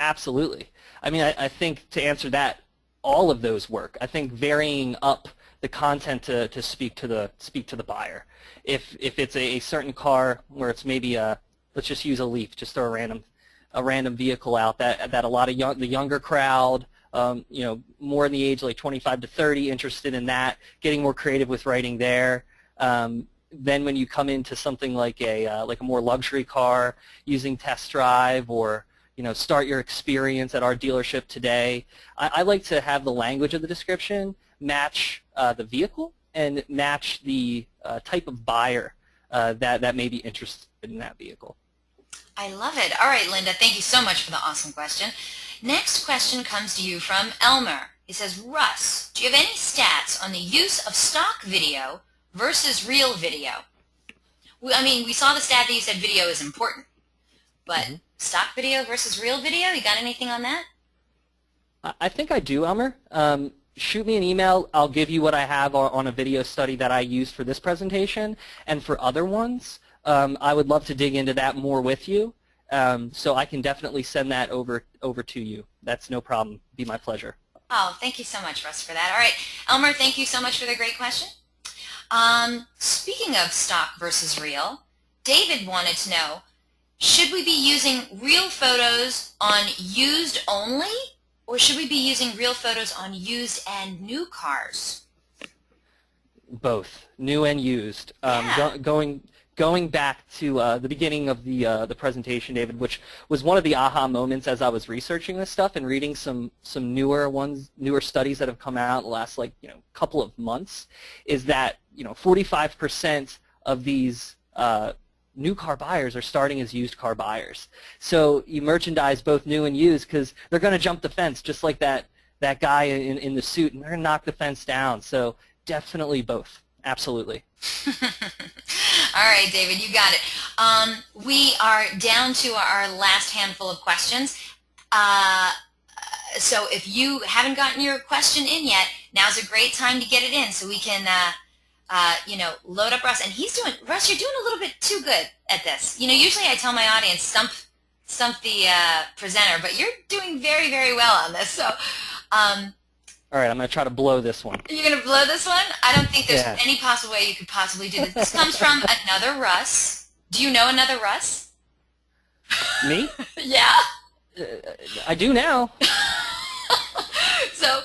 Absolutely. I mean, I think to answer that, all of those work. I think varying up the content to speak to the buyer. If it's a certain car where it's maybe let's just use a Leaf, just throw a random vehicle out that a lot of the younger crowd, more in the age like 25 to 30, interested in that, getting more creative with writing there. Then when you come into something like a more luxury car, using test drive or start your experience at our dealership today. I like to have the language of the description match the vehicle and match the type of buyer that may be interested in that vehicle. I love it. All right, Linda, thank you so much for the awesome question. Next question comes to you from Elmer. He says, Russ, do you have any stats on the use of stock video versus real video? I mean, we saw the stat that you said video is important, but stock video versus real video, you got anything on that? I think I do, Elmer. Shoot me an email. I'll give you what I have on a video study that I used for this presentation and for other ones. I would love to dig into that more with you, so I can definitely send that over to you. That's no problem. Be my pleasure. Oh, thank you so much, Russ, for that. All right, Elmer, thank you so much for the great question. Speaking of stock versus real, David wanted to know, should we be using real photos on used only, or should we be using real photos on used and new cars? Both, new and used. Yeah. Going back to the beginning of the presentation, David, which was one of the aha moments as I was researching this stuff and reading some newer studies that have come out in the last couple of months, is that 45% of these new car buyers are starting as used car buyers. So you merchandise both new and used because they're going to jump the fence just like that guy in the suit, and they're going to knock the fence down. So definitely both. Absolutely. All right, David, you got it. We are down to our last handful of questions. So if you haven't gotten your question in yet, now's a great time to get it in so we can load up Russ. And Russ, you're doing a little bit too good at this. Usually I tell my audience, stump the presenter, but you're doing very, very well on this. So, all right, I'm going to try to blow this one. You're going to blow this one? I don't think there's any possible way you could possibly do this. This comes from another Russ. Do you know another Russ? Me? Yeah. I do now. So,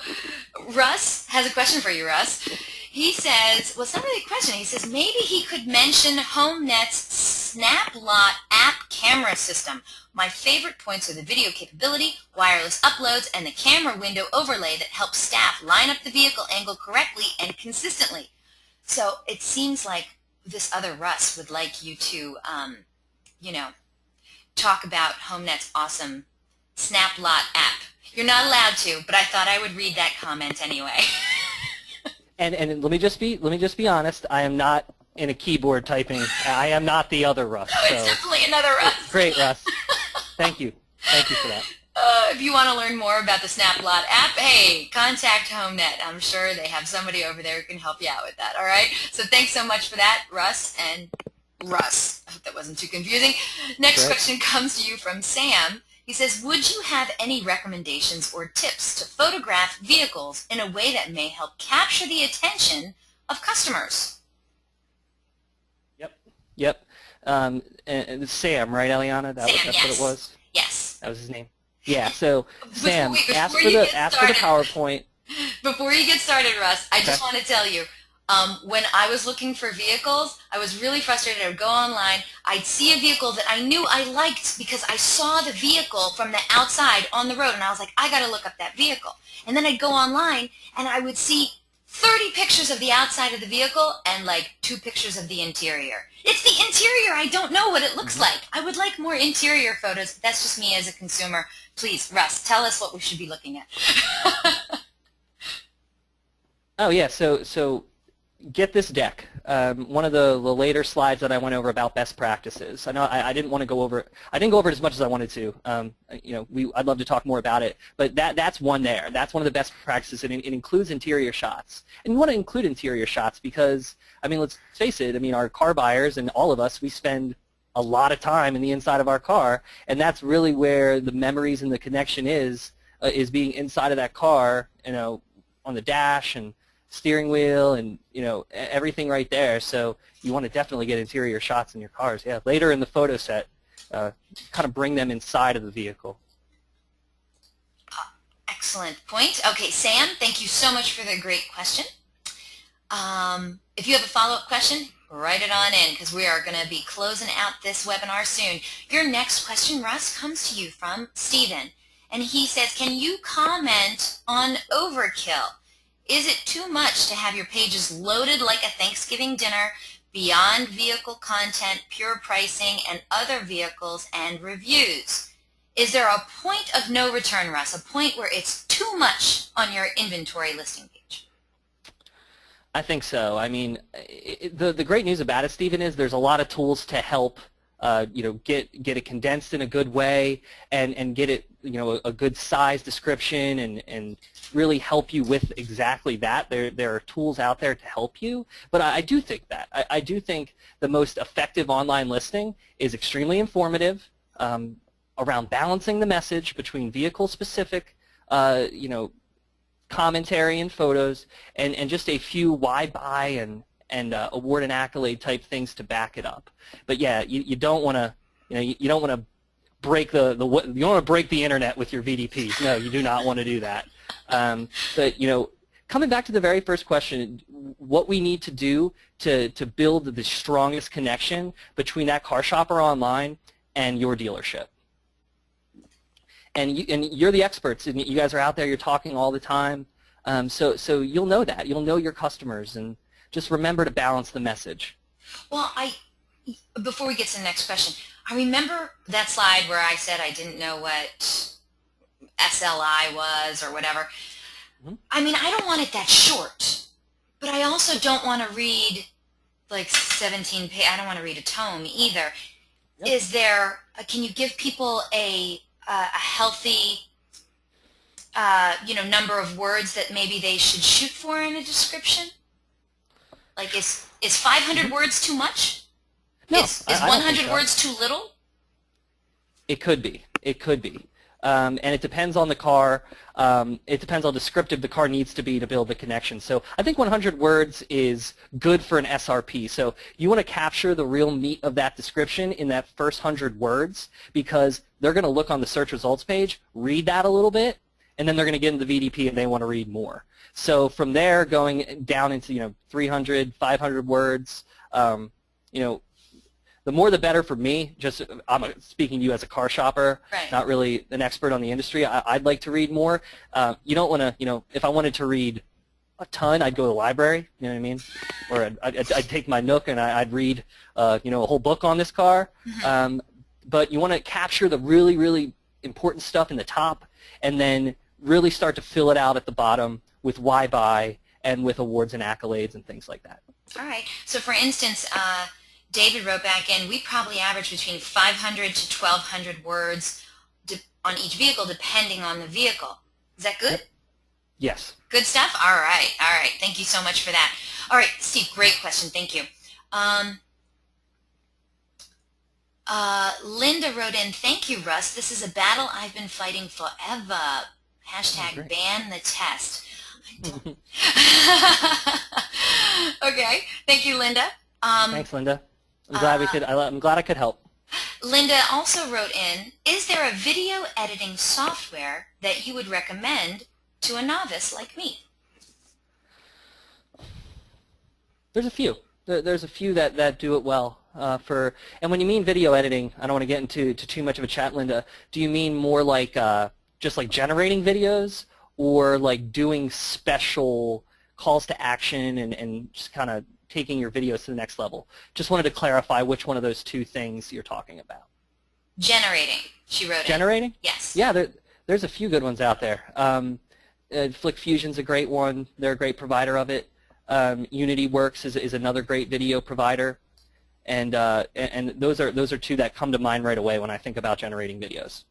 Russ has a question for you, Russ. He says, well, it's not really a question. He says maybe he could mention HomeNet's SnapLot app camera system. My favorite points are the video capability, wireless uploads, and the camera window overlay that helps staff line up the vehicle angle correctly and consistently. So it seems like this other Russ would like you to, talk about HomeNet's awesome SnapLot app. You're not allowed to, but I thought I would read that comment anyway. And let me just be honest. I am not in a keyboard typing. I am not the other Russ. No, it's definitely another Russ. Great, Russ. Thank you for that. If you want to learn more about the SnapLot app, hey, contact HomeNet. I'm sure they have somebody over there who can help you out with that. All right. So thanks so much for that, Russ and Russ. I hope that wasn't too confusing. Next question comes to you from Sam. He says, would you have any recommendations or tips to photograph vehicles in a way that may help capture the attention of customers? Yep. And it's Sam, right, Eliana? That's yes. what it was? Yes. That was his name. Yeah, so Sam, ask for the PowerPoint. Before you get started, Russ, I just want to tell you, when I was looking for vehicles, I was really frustrated. I would go online. I'd see a vehicle that I knew I liked because I saw the vehicle from the outside on the road, and I was like, I got to look up that vehicle. And then I'd go online, and I would see 30 pictures of the outside of the vehicle and like 2 pictures of the interior. It's the interior. I don't know what it looks like. I would like more interior photos. That's just me as a consumer. Please, Russ, tell us what we should be looking at. Oh, yeah, so get this deck. One of the later slides that I went over about best practices. I know I didn't want to go over. I didn't go over it as much as I wanted to. I'd love to talk more about it, but that's one there. That's one of the best practices, and it includes interior shots. And you want to include interior shots because, I mean, let's face it. I mean, our car buyers and all of us, we spend a lot of time in the inside of our car, and that's really where the memories and the connection is being inside of that car, on the dash and steering wheel and everything right there. So you want to definitely get interior shots in your cars. Yeah, later in the photo set, kind of bring them inside of the vehicle. Excellent point. Okay, Sam, thank you so much for the great question. If you have a follow-up question, write it on in because we are going to be closing out this webinar soon. Your next question, Russ, comes to you from Stephen, and he says, can you comment on overkill? Is it too much to have your pages loaded like a Thanksgiving dinner, beyond vehicle content, pure pricing, and other vehicles and reviews? Is there a point of no return, Russ, a point where it's too much on your inventory listing page? I think so. I mean, the great news about it, Stephen, is there's a lot of tools to help get it condensed in a good way and get it, a good size description and really help you with exactly that. There are tools out there to help you, but I do think that. I do think the most effective online listing is extremely informative around balancing the message between vehicle-specific, commentary and photos and just a few why buy and award and accolade type things to back it up. But yeah, you don't want to, you don't want to break you don't want to break the internet with your VDPs. No, you do not want to do that. But coming back to the very first question, what we need to do to build the strongest connection between that car shopper online and your dealership. And you're the experts, and you guys are out there. You're talking all the time, so you'll know that. You'll know your customers, and just remember to balance the message. Well, before we get to the next question, I remember that slide where I said I didn't know what SLI was or whatever. Mm-hmm. I mean, I don't want it that short, but I also don't want to read like 17 pages. I don't want to read a tome either. Yep. Is there? Can you give people a healthy, number of words that maybe they should shoot for in a description? Like, is 500 words too much? No, is 100 words too little? It could be. It could be. And it depends on the car. It depends how descriptive the car needs to be to build the connection. So I think 100 words is good for an SRP. So you want to capture the real meat of that description in that first 100 words because they're going to look on the search results page, read that a little bit, and then they're going to get into the VDP and they want to read more. So from there, going down into 300, 500 words, the more the better for me. Just I'm speaking to you as a car shopper, right. Not really an expert on the industry. I'd like to read more. You don't want to, if I wanted to read a ton, I'd go to the library. You know what I mean? Or I'd take my Nook and I'd read, a whole book on this car. Mm-hmm. But you want to capture the really, really important stuff in the top, and then really start to fill it out at the bottom with why buy and with awards and accolades and things like that. All right. So for instance, David wrote back in, we probably average between 500 to 1,200 words on each vehicle depending on the vehicle. Is that good? Yes. Good stuff? All right. All right. Thank you so much for that. All right, Steve, great question. Thank you. Linda wrote in, thank you, Russ. This is a battle I've been fighting forever. Hashtag ban the test. Okay. Thank you, Linda. Thanks, Linda. I'm glad I could help. Linda also wrote in, is there a video editing software that you would recommend to a novice like me? There's a few. There's a few that do it well. And when you mean video editing, I don't want to get into too much of a chat, Linda. Do you mean more like just like generating videos, or like doing special calls to action and just kind of taking your videos to the next level? Just wanted to clarify which one of those two things you're talking about. Generating, she wrote. Generating? Yes. Yeah, there's a few good ones out there. Flick Fusion's a great one. They're a great provider of it. UnityWorks is another great video provider, and those are two that come to mind right away when I think about generating videos.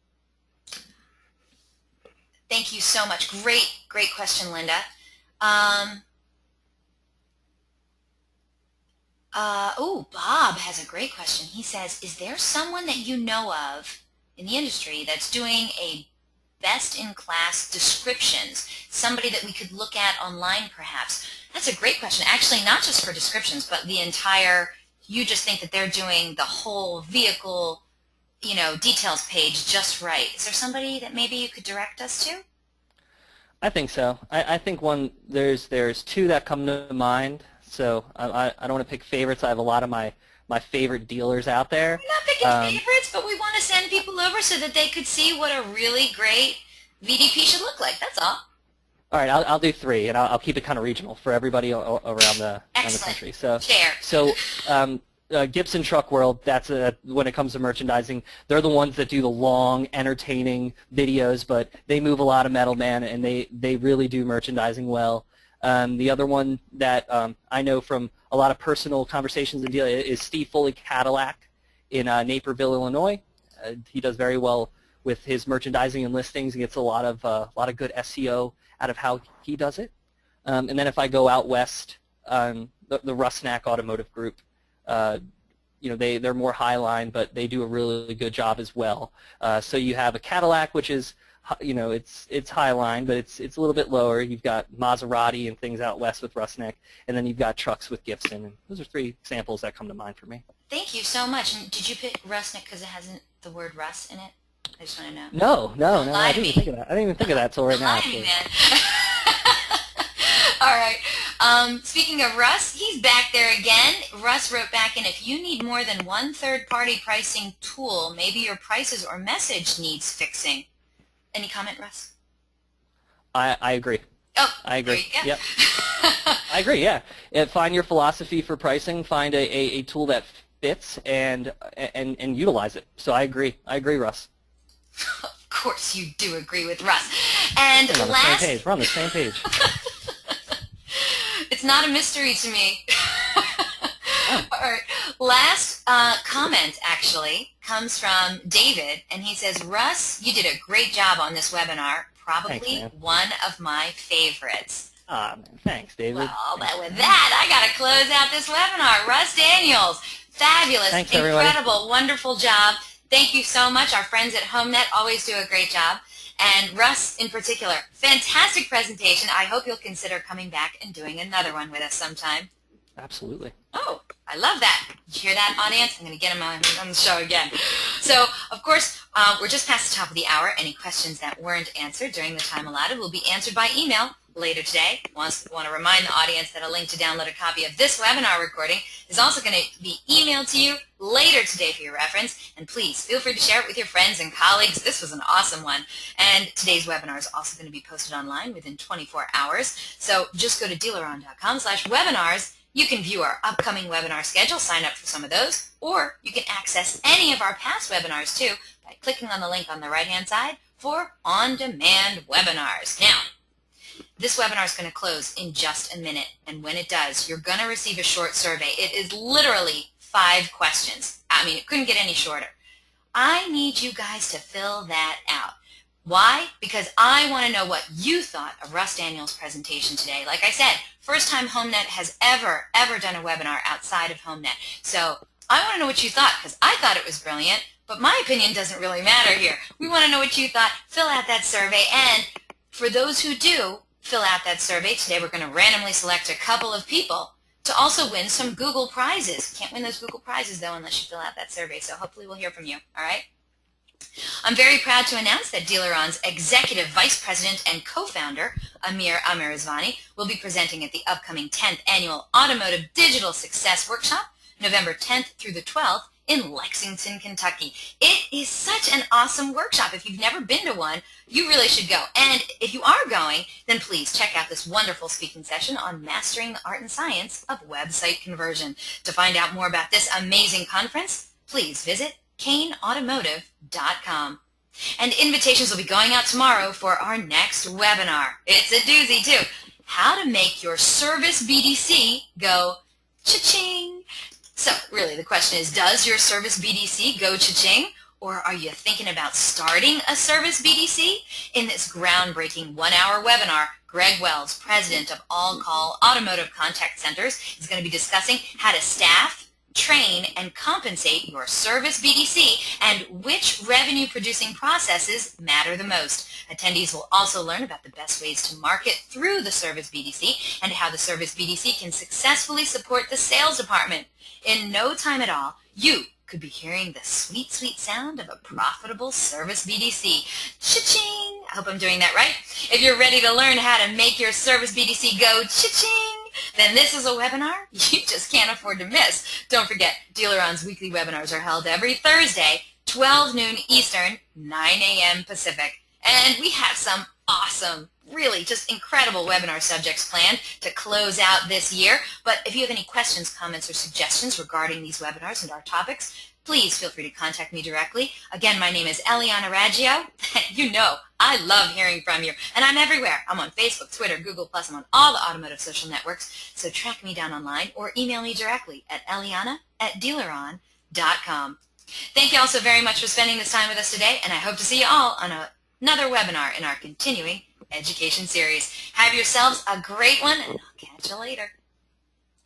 Thank you so much. Great question, Linda. Bob has a great question. He says, is there someone that you know of in the industry that's doing a best-in-class descriptions, somebody that we could look at online perhaps? That's a great question. Actually, not just for descriptions, but the entire, you just think that they're doing the whole vehicle, details page just right. Is there somebody that maybe you could direct us to? I think so. I think there's two that come to mind. So I don't want to pick favorites. I have a lot of my favorite dealers out there. We're not picking favorites, but we want to send people over so that they could see what a really great VDP should look like. That's all. All right, I'll do three, and I'll keep it kind of regional for everybody around the country. So, Gibson Truck World, that's when it comes to merchandising, they're the ones that do the long, entertaining videos, but they move a lot of metal, man, and they really do merchandising well. The other one that I know from a lot of personal conversations and deals is Steve Foley Cadillac in Naperville, Illinois. He does very well with his merchandising and listings. He gets a lot of good SEO out of how he does it. And then if I go out west, the Russ Automotive Group, they're more highline, but they do a really good job as well. So you have a Cadillac, which is it's highline, but it's a little bit lower. You've got Maserati and things out west with Russneck, and then you've got trucks with Gibson. And those are three examples that come to mind for me. Thank you so much. And did you pick Russneck because it hasn't the word Russ in it? I just want to know. No. I didn't even think of that. I didn't even think of that until right now. Actually. All right. Speaking of Russ, he's back there again. Russ wrote back in, if you need more than one third-party pricing tool, maybe your prices or message needs fixing. Any comment, Russ? I agree. Oh, I agree. There you go. Yep. I agree. Yeah. Find your philosophy for pricing. Find a tool that fits and utilize it. So I agree. I agree, Russ. Of course, you do agree with Russ. And We're on the same page. We're on the same page. It's not a mystery to me. All right. Last comment, actually, comes from David, and he says, Russ, you did a great job on this webinar. Probably Thanks, one of my favorites. Man, thanks, David. Well, with that, I got to close out this webinar. Russ Daniels, fabulous, thanks, incredible, everybody. Wonderful job. Thank you so much. Our friends at HomeNet always do a great job. And Russ, in particular, fantastic presentation. I hope you'll consider coming back and doing another one with us sometime. Absolutely. Oh, I love that. Did you hear that, audience? I'm going to get him on the show again. So, of course, we're just past the top of the hour. Any questions that weren't answered during the time allotted will be answered by email later today. I want to remind the audience that a link to download a copy of this webinar recording is also going to be emailed to you later today for your reference. And please feel free to share it with your friends and colleagues. This was an awesome one. And today's webinar is also going to be posted online within 24 hours. So just go to dealeron.com/webinars. You can view our upcoming webinar schedule, sign up for some of those, or you can access any of our past webinars too by clicking on the link on the right-hand side for on-demand webinars. Now, this webinar is going to close in just a minute, and when it does, you're going to receive a short survey. It is literally 5 questions. I mean, it couldn't get any shorter. I need you guys to fill that out. Why? Because I want to know what you thought of Russ Daniels' presentation today. Like I said, first time HomeNet has ever done a webinar outside of HomeNet. So I want to know what you thought, because I thought it was brilliant, but my opinion doesn't really matter here. We want to know what you thought. Fill out that survey, and for those who do fill out that survey, today we're going to randomly select a couple of people to also win some Google prizes. Can't win those Google prizes, though, unless you fill out that survey, so hopefully we'll hear from you, all right? I'm very proud to announce that Dealeron's Executive Vice President and Co-founder, Amir Amirizvani, will be presenting at the upcoming 10th Annual Automotive Digital Success Workshop, November 10th through the 12th in Lexington, Kentucky. It is such an awesome workshop. If you've never been to one, you really should go. And if you are going, then please check out this wonderful speaking session on mastering the art and science of website conversion. To find out more about this amazing conference, please visit kaneautomotive.com. And invitations will be going out tomorrow for our next webinar. It's a doozy, too. how to make your service BDC go cha-ching. So really the question is, does your service BDC go cha-ching? Or are you thinking about starting a service BDC? In this groundbreaking one-hour webinar, Greg Wells, president of All Call Automotive Contact Centers, is going to be discussing how to staff, train, and compensate your service BDC and which revenue-producing processes matter the most. Attendees will also learn about the best ways to market through the service BDC and how the service BDC can successfully support the sales department. In no time at all, you could be hearing the sweet, sweet sound of a profitable service BDC. Cha-ching! I hope I'm doing that right. If you're ready to learn how to make your service BDC go cha-ching, then this is a webinar you just can't afford to miss. Don't forget, Dealeron's weekly webinars are held every Thursday, 12 noon Eastern, 9 a.m. Pacific. And we have some awesome, really just incredible webinar subjects planned to close out this year. But if you have any questions, comments, or suggestions regarding these webinars and our topics, please feel free to contact me directly. Again, my name is Eliana Raggio. You know, I love hearing from you. And I'm everywhere. I'm on Facebook, Twitter, Google+. I'm on all the automotive social networks. So track me down online or email me directly at eliana@dealeron.com. Thank you all so very much for spending this time with us today, and I hope to see you all on another webinar in our continuing education series. Have yourselves a great one, and I'll catch you later.